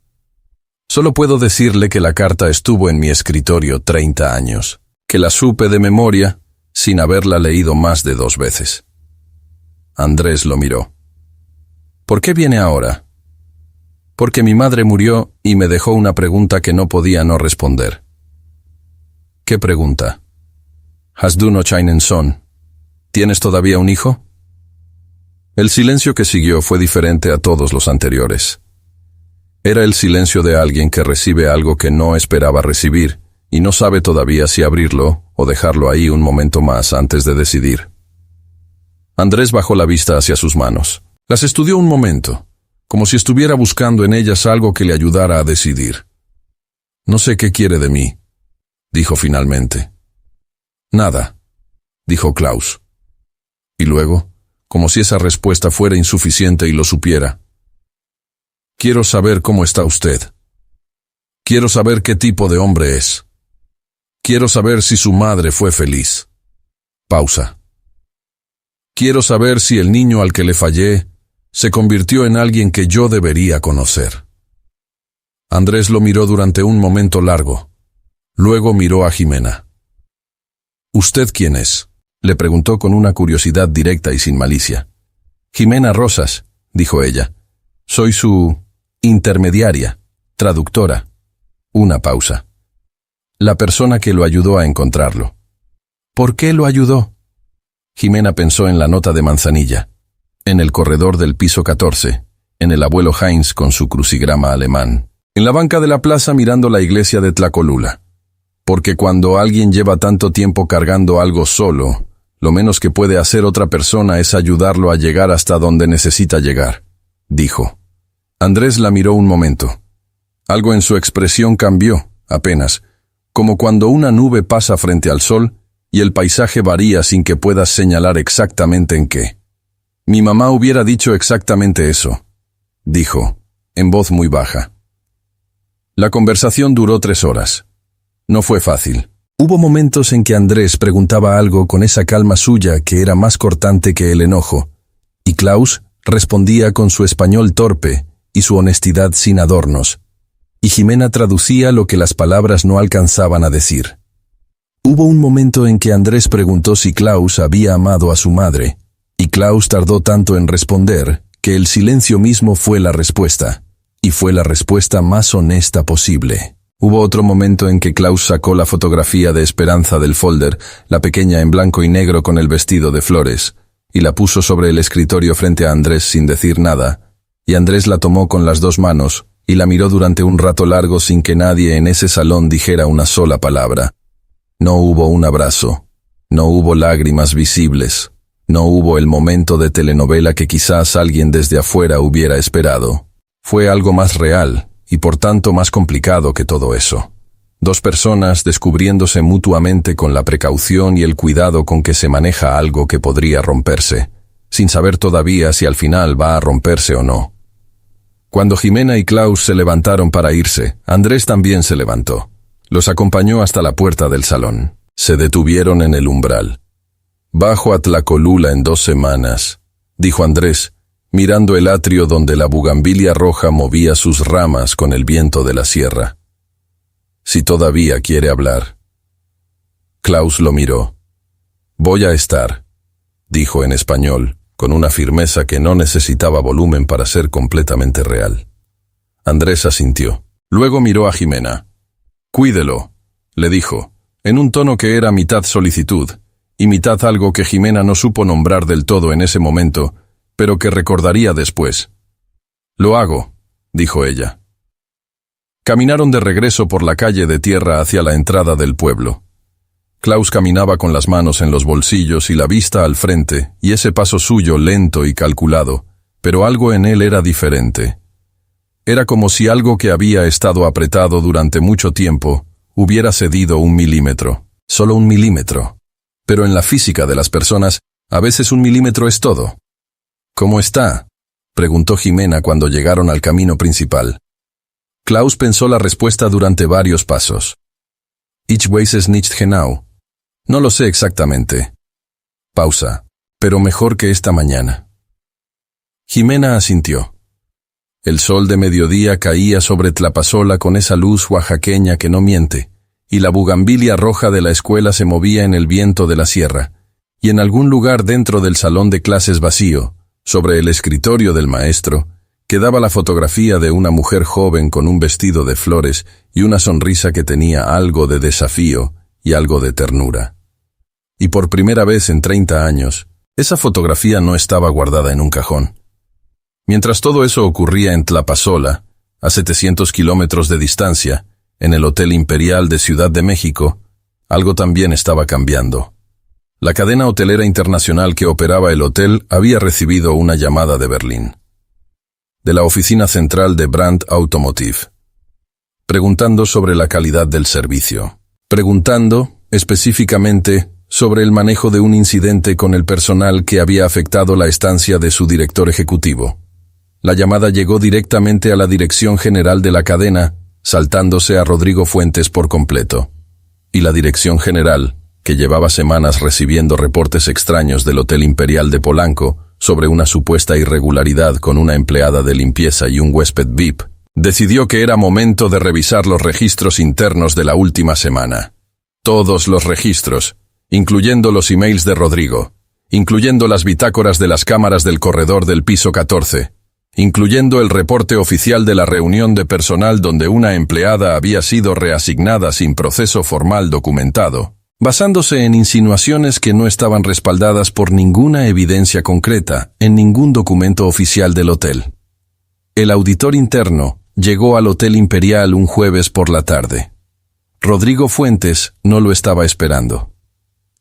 Solo puedo decirle que la carta estuvo en mi escritorio 30 años, que la supe de memoria sin haberla leído más de 2 veces. Andrés lo miró. ¿Por qué viene ahora? Porque mi madre murió y me dejó una pregunta que no podía no responder. ¿Qué pregunta? ¿Hast du noch einen Sohn? ¿Tienes todavía un hijo? El silencio que siguió fue diferente a todos los anteriores. Era el silencio de alguien que recibe algo que no esperaba recibir y no sabe todavía si abrirlo o dejarlo ahí un momento más antes de decidir. Andrés bajó la vista hacia sus manos. Las estudió un momento, como si estuviera buscando en ellas algo que le ayudara a decidir. No sé qué quiere de mí, dijo finalmente. Nada, dijo Klaus. Y luego, como si esa respuesta fuera insuficiente y lo supiera. Quiero saber cómo está usted. Quiero saber qué tipo de hombre es. Quiero saber si su madre fue feliz. Pausa. Quiero saber si el niño al que le fallé se convirtió en alguien que yo debería conocer. Andrés lo miró durante un momento largo. Luego miró a Jimena. ¿Usted quién es?, le preguntó con una curiosidad directa y sin malicia. Jimena Rosas, dijo ella. Soy su intermediaria, traductora. Una pausa. La persona que lo ayudó a encontrarlo. ¿Por qué lo ayudó? Jimena pensó en la nota de manzanilla, en el corredor del piso 14, en el abuelo Heinz con su crucigrama alemán, en la banca de la plaza mirando la iglesia de Tlacolula. Porque cuando alguien lleva tanto tiempo cargando algo solo, lo menos que puede hacer otra persona es ayudarlo a llegar hasta donde necesita llegar, dijo. Andrés la miró un momento. Algo en su expresión cambió, apenas, como cuando una nube pasa frente al sol y el paisaje varía sin que puedas señalar exactamente en qué. Mi mamá hubiera dicho exactamente eso, dijo, en voz muy baja. La conversación duró 3 horas. No fue fácil. Hubo momentos en que Andrés preguntaba algo con esa calma suya que era más cortante que el enojo, y Klaus respondía con su español torpe y su honestidad sin adornos, y Jimena traducía lo que las palabras no alcanzaban a decir. Hubo un momento en que Andrés preguntó si Klaus había amado a su madre, y Klaus tardó tanto en responder que el silencio mismo fue la respuesta, y fue la respuesta más honesta posible. Hubo otro momento en que Klaus sacó la fotografía de Esperanza del folder, la pequeña en blanco y negro con el vestido de flores, y la puso sobre el escritorio frente a Andrés sin decir nada, y Andrés la tomó con las 2 manos y la miró durante un rato largo sin que nadie en ese salón dijera una sola palabra. No hubo un abrazo, no hubo lágrimas visibles, no hubo el momento de telenovela que quizás alguien desde afuera hubiera esperado. Fue algo más real, y por tanto más complicado que todo eso. 2 personas descubriéndose mutuamente con la precaución y el cuidado con que se maneja algo que podría romperse, sin saber todavía si al final va a romperse o no. Cuando Jimena y Klaus se levantaron para irse, Andrés también se levantó. Los acompañó hasta la puerta del salón. Se detuvieron en el umbral. «Bajo a Tlacolula en 2 semanas», dijo Andrés, mirando el atrio donde la bugambilia roja movía sus ramas con el viento de la sierra. «Si todavía quiere hablar». Klaus lo miró. «Voy a estar», dijo en español, con una firmeza que no necesitaba volumen para ser completamente real. Andrés asintió. Luego miró a Jimena. «Cuídelo», le dijo, en un tono que era mitad solicitud, y mitad algo que Jimena no supo nombrar del todo en ese momento, pero que recordaría después. «Lo hago», dijo ella. Caminaron de regreso por la calle de tierra hacia la entrada del pueblo. Klaus caminaba con las manos en los bolsillos y la vista al frente, y ese paso suyo lento y calculado, pero algo en él era diferente. Era como si algo que había estado apretado durante mucho tiempo hubiera cedido 1 milímetro, solo 1 milímetro. Pero en la física de las personas, a veces 1 milímetro es todo. «¿Cómo está?», preguntó Jimena cuando llegaron al camino principal. Klaus pensó la respuesta durante varios pasos. «Ich weiß es nicht genau». «No lo sé exactamente». Pausa. «Pero mejor que esta mañana». Jimena asintió. El sol de mediodía caía sobre Tlapasola con esa luz oaxaqueña que no miente, y la bugambilia roja de la escuela se movía en el viento de la sierra, y en algún lugar dentro del salón de clases vacío, sobre el escritorio del maestro, quedaba la fotografía de una mujer joven con un vestido de flores y una sonrisa que tenía algo de desafío y algo de ternura. Y por primera vez en 30 años, esa fotografía no estaba guardada en un cajón. Mientras todo eso ocurría en Tlapasola, a 700 kilómetros de distancia, en el Hotel Imperial de Ciudad de México, algo también estaba cambiando. La cadena hotelera internacional que operaba el hotel había recibido una llamada de Berlín, de la oficina central de Brandt Automotive, preguntando sobre la calidad del servicio, preguntando, específicamente, sobre el manejo de un incidente con el personal que había afectado la estancia de su director ejecutivo. La llamada llegó directamente a la dirección general de la cadena, saltándose a Rodrigo Fuentes por completo. Y la dirección general, que llevaba semanas recibiendo reportes extraños del Hotel Imperial de Polanco sobre una supuesta irregularidad con una empleada de limpieza y un huésped VIP, decidió que era momento de revisar los registros internos de la última semana. Todos los registros, incluyendo los emails de Rodrigo, incluyendo las bitácoras de las cámaras del corredor del piso 14, incluyendo el reporte oficial de la reunión de personal donde una empleada había sido reasignada sin proceso formal documentado, basándose en insinuaciones que no estaban respaldadas por ninguna evidencia concreta en ningún documento oficial del hotel. El auditor interno llegó al Hotel Imperial un jueves por la tarde. Rodrigo Fuentes no lo estaba esperando.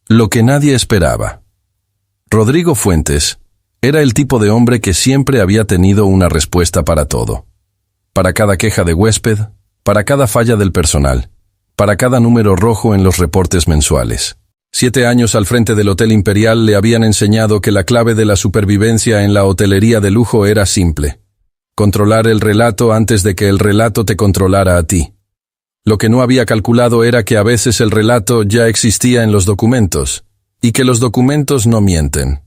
Lo que nadie esperaba. Rodrigo Fuentes era el tipo de hombre que siempre había tenido una respuesta para todo. Para cada queja de huésped, para cada falla del personal, para cada número rojo en los reportes mensuales. 7 años al frente del Hotel Imperial le habían enseñado que la clave de la supervivencia en la hotelería de lujo era simple: controlar el relato antes de que el relato te controlara a ti. Lo que no había calculado era que a veces el relato ya existía en los documentos, y que los documentos no mienten.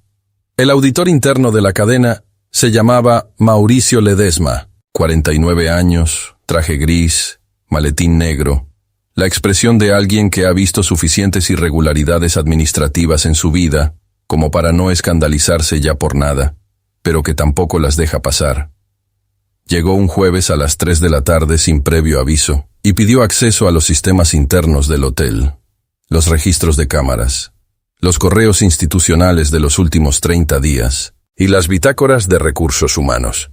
El auditor interno de la cadena se llamaba Mauricio Ledesma, 49 años, traje gris, maletín negro, la expresión de alguien que ha visto suficientes irregularidades administrativas en su vida como para no escandalizarse ya por nada, pero que tampoco las deja pasar. Llegó un jueves a las 3 de la tarde sin previo aviso y pidió acceso a los sistemas internos del hotel, los registros de cámaras, los correos institucionales de los últimos 30 días y las bitácoras de recursos humanos.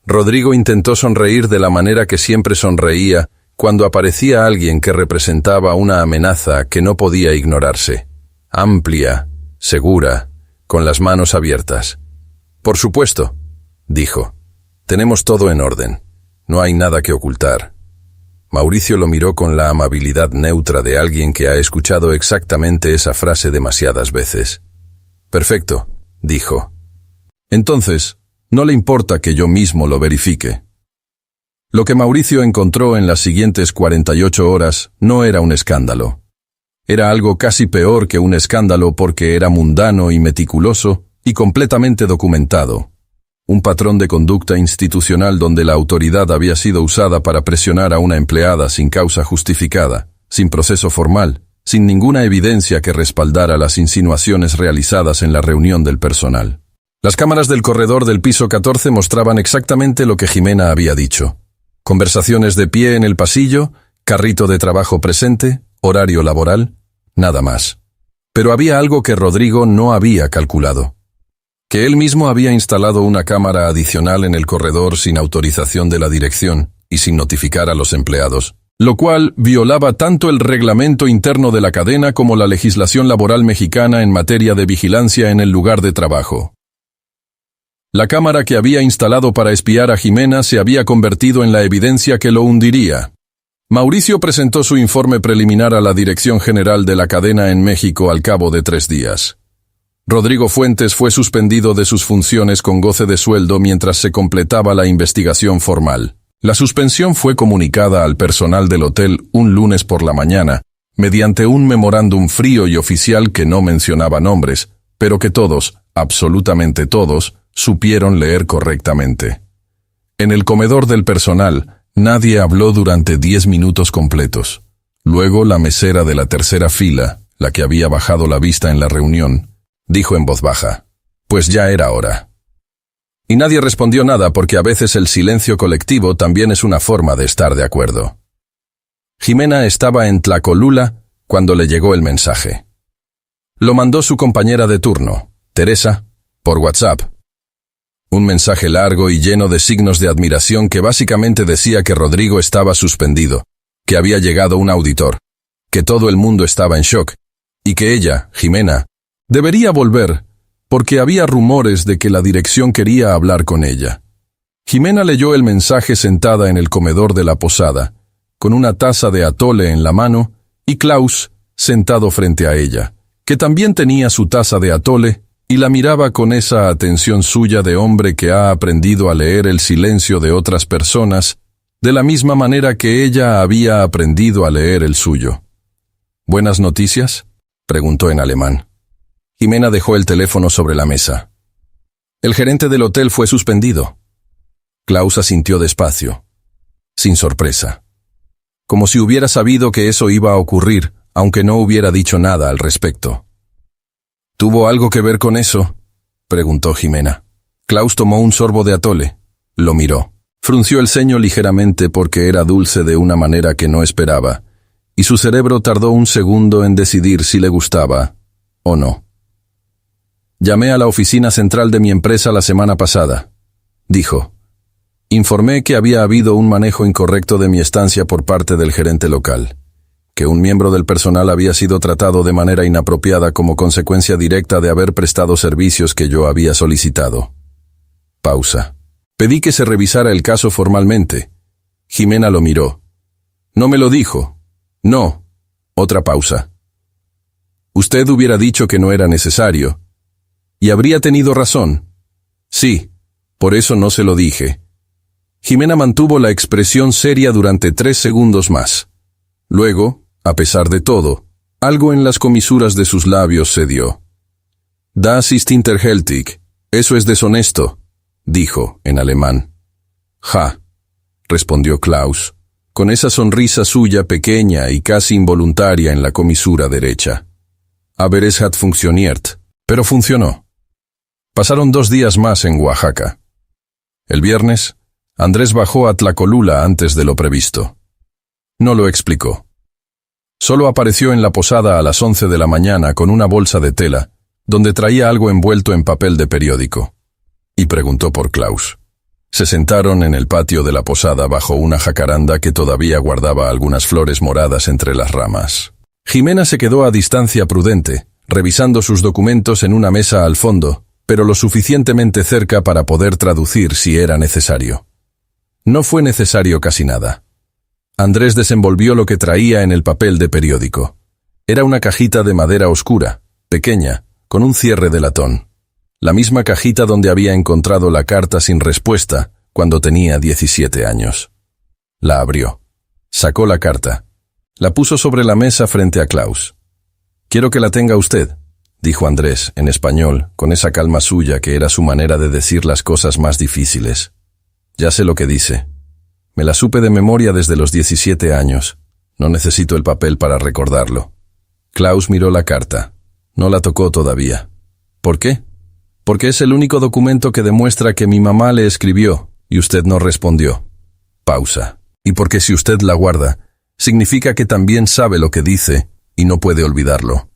Rodrigo intentó sonreír de la manera que siempre sonreía cuando aparecía alguien que representaba una amenaza que no podía ignorarse, amplia, segura, con las manos abiertas. «Por supuesto», dijo. «Tenemos todo en orden. No hay nada que ocultar». Mauricio lo miró con la amabilidad neutra de alguien que ha escuchado exactamente esa frase demasiadas veces. «Perfecto», dijo. «Entonces, no le importa que yo mismo lo verifique», Lo que Mauricio encontró en las siguientes 48 horas no era un escándalo. Era algo casi peor que un escándalo porque era mundano y meticuloso y completamente documentado. Un patrón de conducta institucional donde la autoridad había sido usada para presionar a una empleada sin causa justificada, sin proceso formal, sin ninguna evidencia que respaldara las insinuaciones realizadas en la reunión del personal. Las cámaras del corredor del piso 14 mostraban exactamente lo que Jimena había dicho. Conversaciones de pie en el pasillo, carrito de trabajo presente, horario laboral, nada más. Pero había algo que Rodrigo no había calculado. Que él mismo había instalado una cámara adicional en el corredor sin autorización de la dirección y sin notificar a los empleados, lo cual violaba tanto el reglamento interno de la cadena como la legislación laboral mexicana en materia de vigilancia en el lugar de trabajo. La cámara que había instalado para espiar a Jimena se había convertido en la evidencia que lo hundiría. Mauricio presentó su informe preliminar a la Dirección General de la Cadena en México al cabo de 3 días. Rodrigo Fuentes fue suspendido de sus funciones con goce de sueldo mientras se completaba la investigación formal. La suspensión fue comunicada al personal del hotel un lunes por la mañana, mediante un memorándum frío y oficial que no mencionaba nombres, pero que todos, absolutamente todos, supieron leer correctamente. En el comedor del personal, nadie habló durante 10 minutos completos. Luego la mesera de la tercera fila, la que había bajado la vista en la reunión, dijo en voz baja, «Pues ya era hora». Y nadie respondió nada porque a veces el silencio colectivo también es una forma de estar de acuerdo. Jimena estaba en Tlacolula cuando le llegó el mensaje. Lo mandó su compañera de turno, Teresa, por WhatsApp. Un mensaje largo y lleno de signos de admiración que básicamente decía que Rodrigo estaba suspendido, que había llegado un auditor, que todo el mundo estaba en shock, y que ella, Jimena, debería volver, porque había rumores de que la dirección quería hablar con ella. Jimena leyó el mensaje sentada en el comedor de la posada, con una taza de atole en la mano, y Klaus sentado frente a ella, que también tenía su taza de atole, y la miraba con esa atención suya de hombre que ha aprendido a leer el silencio de otras personas, de la misma manera que ella había aprendido a leer el suyo. ¿Buenas noticias?, preguntó en alemán. Jimena dejó el teléfono sobre la mesa. El gerente del hotel fue suspendido. Klaus asintió despacio, sin sorpresa. Como si hubiera sabido que eso iba a ocurrir, aunque no hubiera dicho nada al respecto. ¿Tuvo algo que ver con eso?, preguntó Jimena. Klaus tomó un sorbo de atole. Lo miró. Frunció el ceño ligeramente porque era dulce de una manera que no esperaba, y su cerebro tardó un segundo en decidir si le gustaba o no. Llamé a la oficina central de mi empresa la semana pasada, dijo. Informé que había habido un manejo incorrecto de mi estancia por parte del gerente local, que un miembro del personal había sido tratado de manera inapropiada como consecuencia directa de haber prestado servicios que yo había solicitado. Pausa. Pedí que se revisara el caso formalmente. Jimena lo miró. No me lo dijo. No. Otra pausa. Usted hubiera dicho que no era necesario. Y habría tenido razón. Sí, por eso no se lo dije. Jimena mantuvo la expresión seria durante 3 segundos más. Luego, a pesar de todo, algo en las comisuras de sus labios cedió. Das ist hinterhältig, eso es deshonesto, dijo en alemán. Ja, respondió Klaus, con esa sonrisa suya pequeña y casi involuntaria en la comisura derecha. Aber es hat funktioniert, pero funcionó. Pasaron 2 días más en Oaxaca. El viernes, Andrés bajó a Tlacolula antes de lo previsto. No lo explicó. Solo apareció en la posada a las 11 de la mañana con una bolsa de tela, donde traía algo envuelto en papel de periódico. Y preguntó por Klaus. Se sentaron en el patio de la posada bajo una jacaranda que todavía guardaba algunas flores moradas entre las ramas. Jimena se quedó a distancia prudente, revisando sus documentos en una mesa al fondo, pero lo suficientemente cerca para poder traducir si era necesario. No fue necesario casi nada. Andrés desenvolvió lo que traía en el papel de periódico. Era una cajita de madera oscura, pequeña, con un cierre de latón. La misma cajita donde había encontrado la carta sin respuesta cuando tenía 17 años. La abrió. Sacó la carta. La puso sobre la mesa frente a Klaus. «Quiero que la tenga usted», dijo Andrés, en español, con esa calma suya que era su manera de decir las cosas más difíciles. «Ya sé lo que dice. Me la supe de memoria desde los 17 años. No necesito el papel para recordarlo». Klaus miró la carta. No la tocó todavía. «¿Por qué?» «Porque es el único documento que demuestra que mi mamá le escribió, y usted no respondió». Pausa. «Y porque si usted la guarda, significa que también sabe lo que dice y no puede olvidarlo».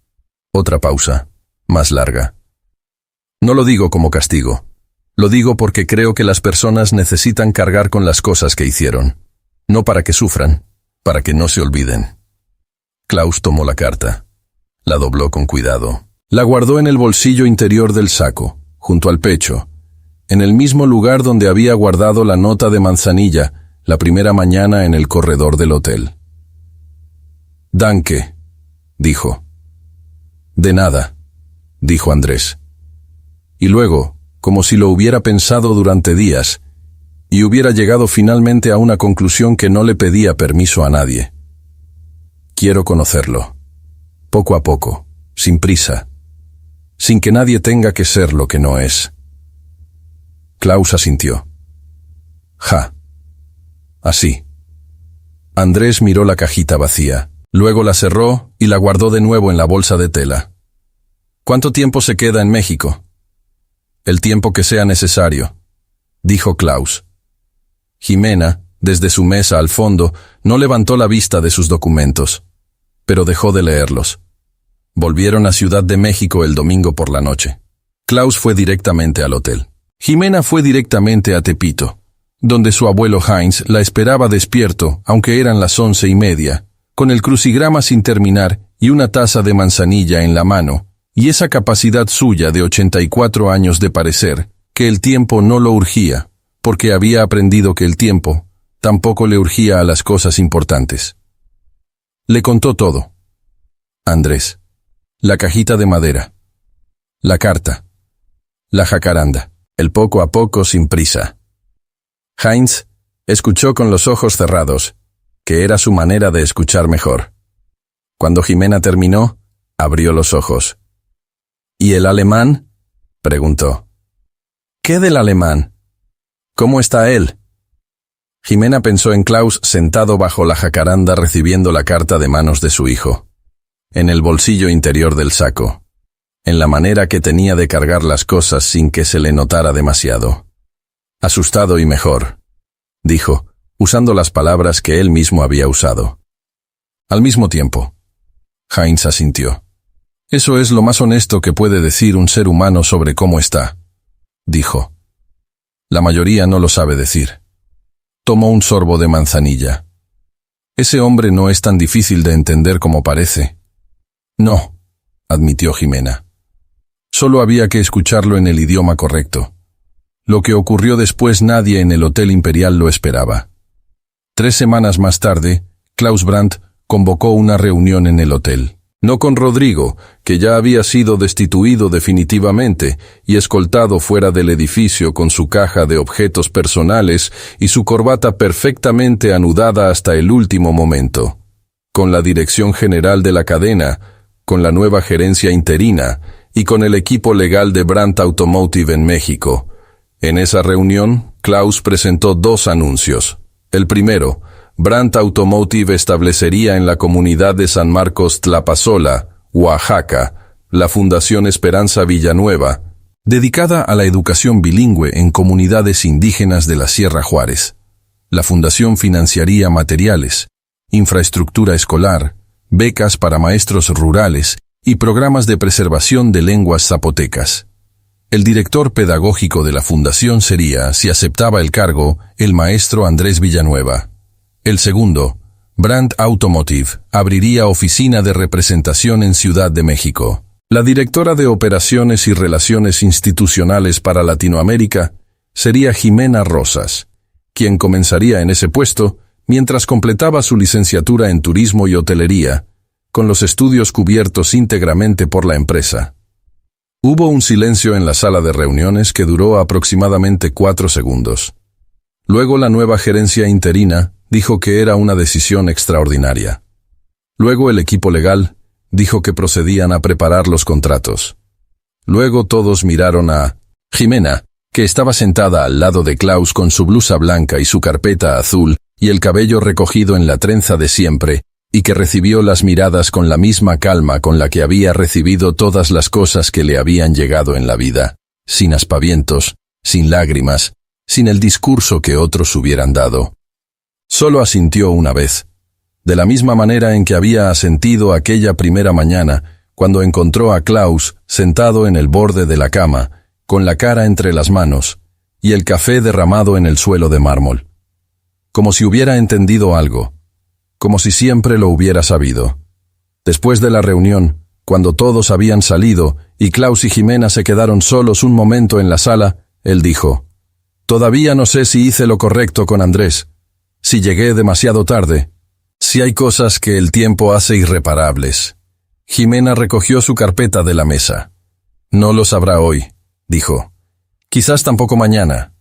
Otra pausa, más larga. «No lo digo como castigo. Lo digo porque creo que las personas necesitan cargar con las cosas que hicieron. No para que sufran, para que no se olviden». Klaus tomó la carta. La dobló con cuidado. La guardó en el bolsillo interior del saco, junto al pecho, en el mismo lugar donde había guardado la nota de manzanilla la primera mañana en el corredor del hotel. «Danke», dijo. «De nada», dijo Andrés. Y luego, como si lo hubiera pensado durante días, y hubiera llegado finalmente a una conclusión que no le pedía permiso a nadie. «Quiero conocerlo. Poco a poco, sin prisa, sin que nadie tenga que ser lo que no es». Klaus asintió. «Ja. Así». Andrés miró la cajita vacía, luego la cerró y la guardó de nuevo en la bolsa de tela. «¿Cuánto tiempo se queda en México?» «El tiempo que sea necesario», dijo Klaus. Jimena, desde su mesa al fondo, no levantó la vista de sus documentos, pero dejó de leerlos. Volvieron a Ciudad de México el domingo por la noche. Klaus fue directamente al hotel. Jimena fue directamente a Tepito, donde su abuelo Heinz la esperaba despierto, aunque eran las 11:30, con el crucigrama sin terminar y una taza de manzanilla en la mano, y esa capacidad suya de 84 años de parecer que el tiempo no lo urgía, porque había aprendido que el tiempo tampoco le urgía a las cosas importantes. Le contó todo. Andrés, la cajita de madera, la carta, la jacaranda, el poco a poco sin prisa. Heinz escuchó con los ojos cerrados, que era su manera de escuchar mejor. Cuando Jimena terminó, abrió los ojos. «¿Y el alemán?», preguntó. «¿Qué del alemán? ¿Cómo está él?». Jimena pensó en Klaus sentado bajo la jacaranda recibiendo la carta de manos de su hijo, en el bolsillo interior del saco, en la manera que tenía de cargar las cosas sin que se le notara demasiado. «Asustado y mejor», dijo, usando las palabras que él mismo había usado. «Al mismo tiempo». Heinz asintió. «Eso es lo más honesto que puede decir un ser humano sobre cómo está», dijo. «La mayoría no lo sabe decir». Tomó un sorbo de manzanilla. «Ese hombre no es tan difícil de entender como parece». «No», admitió Jimena. «Solo había que escucharlo en el idioma correcto. Lo que ocurrió después nadie en el Hotel Imperial lo esperaba». 3 semanas más tarde, Klaus Brandt convocó una reunión en el hotel. No con Rodrigo, que ya había sido destituido definitivamente y escoltado fuera del edificio con su caja de objetos personales y su corbata perfectamente anudada hasta el último momento. Con la dirección general de la cadena, con la nueva gerencia interina y con el equipo legal de Brandt Automotive en México. En esa reunión, Klaus presentó 2 anuncios. El primero, Brandt Automotive establecería en la comunidad de San Marcos Tlapazola, Oaxaca, la Fundación Esperanza Villanueva, dedicada a la educación bilingüe en comunidades indígenas de la Sierra Juárez. La fundación financiaría materiales, infraestructura escolar, becas para maestros rurales y programas de preservación de lenguas zapotecas. El director pedagógico de la fundación sería, si aceptaba el cargo, el maestro Andrés Villanueva. El segundo, Brandt Automotive, abriría oficina de representación en Ciudad de México. La directora de Operaciones y Relaciones Institucionales para Latinoamérica sería Jimena Rosas, quien comenzaría en ese puesto mientras completaba su licenciatura en Turismo y Hotelería, con los estudios cubiertos íntegramente por la empresa. Hubo un silencio en la sala de reuniones que duró aproximadamente 4 segundos. Luego la nueva gerencia interina dijo que era una decisión extraordinaria. Luego el equipo legal dijo que procedían a preparar los contratos. Luego todos miraron a Jimena, que estaba sentada al lado de Klaus con su blusa blanca y su carpeta azul y el cabello recogido en la trenza de siempre, y que recibió las miradas con la misma calma con la que había recibido todas las cosas que le habían llegado en la vida, sin aspavientos, sin lágrimas, sin el discurso que otros hubieran dado. Solo asintió una vez, de la misma manera en que había asentido aquella primera mañana, cuando encontró a Klaus sentado en el borde de la cama, con la cara entre las manos, y el café derramado en el suelo de mármol. Como si hubiera entendido algo, como si siempre lo hubiera sabido. Después de la reunión, cuando todos habían salido y Klaus y Jimena se quedaron solos un momento en la sala, él dijo: «Todavía no sé si hice lo correcto con Andrés, si llegué demasiado tarde, si hay cosas que el tiempo hace irreparables». Jimena recogió su carpeta de la mesa. «No lo sabrá hoy», dijo. «Quizás tampoco mañana».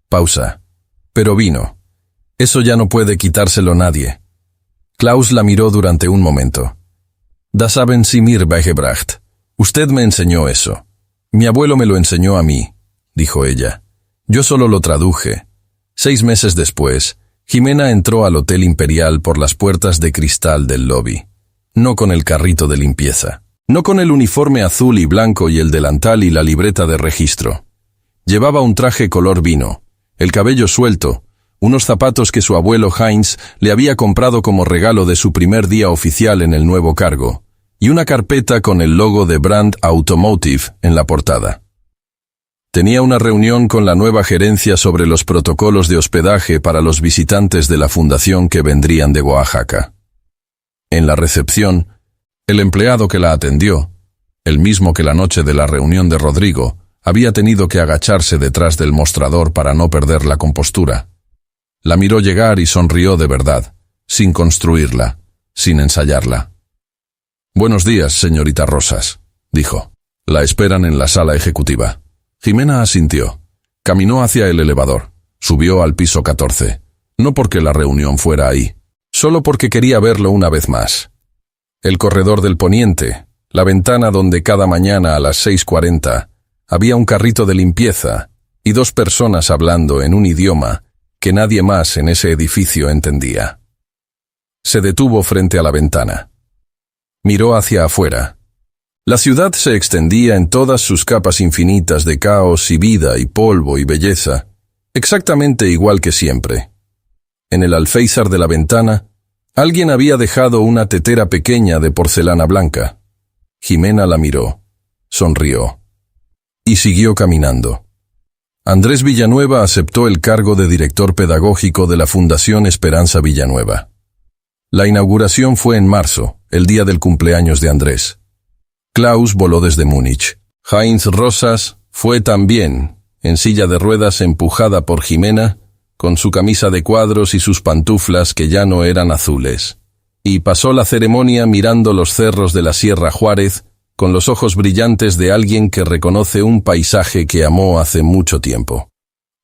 Pausa. «Pero vino. Eso ya no puede quitárselo nadie». Klaus la miró durante un momento. «Das haben Sie mir beigebracht. Usted me enseñó eso. Mi abuelo me lo enseñó a mí», dijo ella. «Yo solo lo traduje». 6 meses después, Jimena entró al Hotel Imperial por las puertas de cristal del lobby. No con el carrito de limpieza. No con el uniforme azul y blanco y el delantal y la libreta de registro. Llevaba un traje color vino, el cabello suelto, unos zapatos que su abuelo Heinz le había comprado como regalo de su primer día oficial en el nuevo cargo, y una carpeta con el logo de Brand Automotive en la portada. Tenía una reunión con la nueva gerencia sobre los protocolos de hospedaje para los visitantes de la fundación que vendrían de Oaxaca. En la recepción, el empleado que la atendió, el mismo que la noche de la reunión de Rodrigo, había tenido que agacharse detrás del mostrador para no perder la compostura. La miró llegar y sonrió de verdad, sin construirla, sin ensayarla. «Buenos días, señorita Rosas», dijo. «La esperan en la sala ejecutiva». Jimena asintió. Caminó hacia el elevador. Subió al piso 14. No porque la reunión fuera ahí, solo porque quería verlo una vez más. El corredor del poniente, la ventana donde cada mañana a las 6:40 había un carrito de limpieza y 2 personas hablando en un idioma que nadie más en ese edificio entendía. Se detuvo frente a la ventana. Miró hacia afuera. La ciudad se extendía en todas sus capas infinitas de caos y vida y polvo y belleza, exactamente igual que siempre. En el alféizar de la ventana, alguien había dejado una tetera pequeña de porcelana blanca. Jimena la miró, sonrió y siguió caminando. Andrés Villanueva aceptó el cargo de director pedagógico de la Fundación Esperanza Villanueva. La inauguración fue en marzo, el día del cumpleaños de Andrés. Klaus voló desde Múnich. Heinz Rosas fue también, en silla de ruedas empujada por Jimena, con su camisa de cuadros y sus pantuflas que ya no eran azules. Y pasó la ceremonia mirando los cerros de la Sierra Juárez, con los ojos brillantes de alguien que reconoce un paisaje que amó hace mucho tiempo.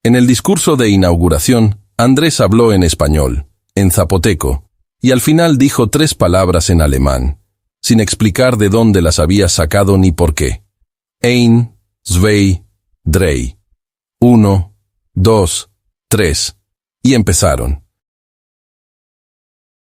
En el discurso de inauguración, Andrés habló en español, en zapoteco, y al final dijo 3 palabras en alemán, sin explicar de dónde las había sacado ni por qué. 1, 2, 3. 1, 2, 3. Y empezaron.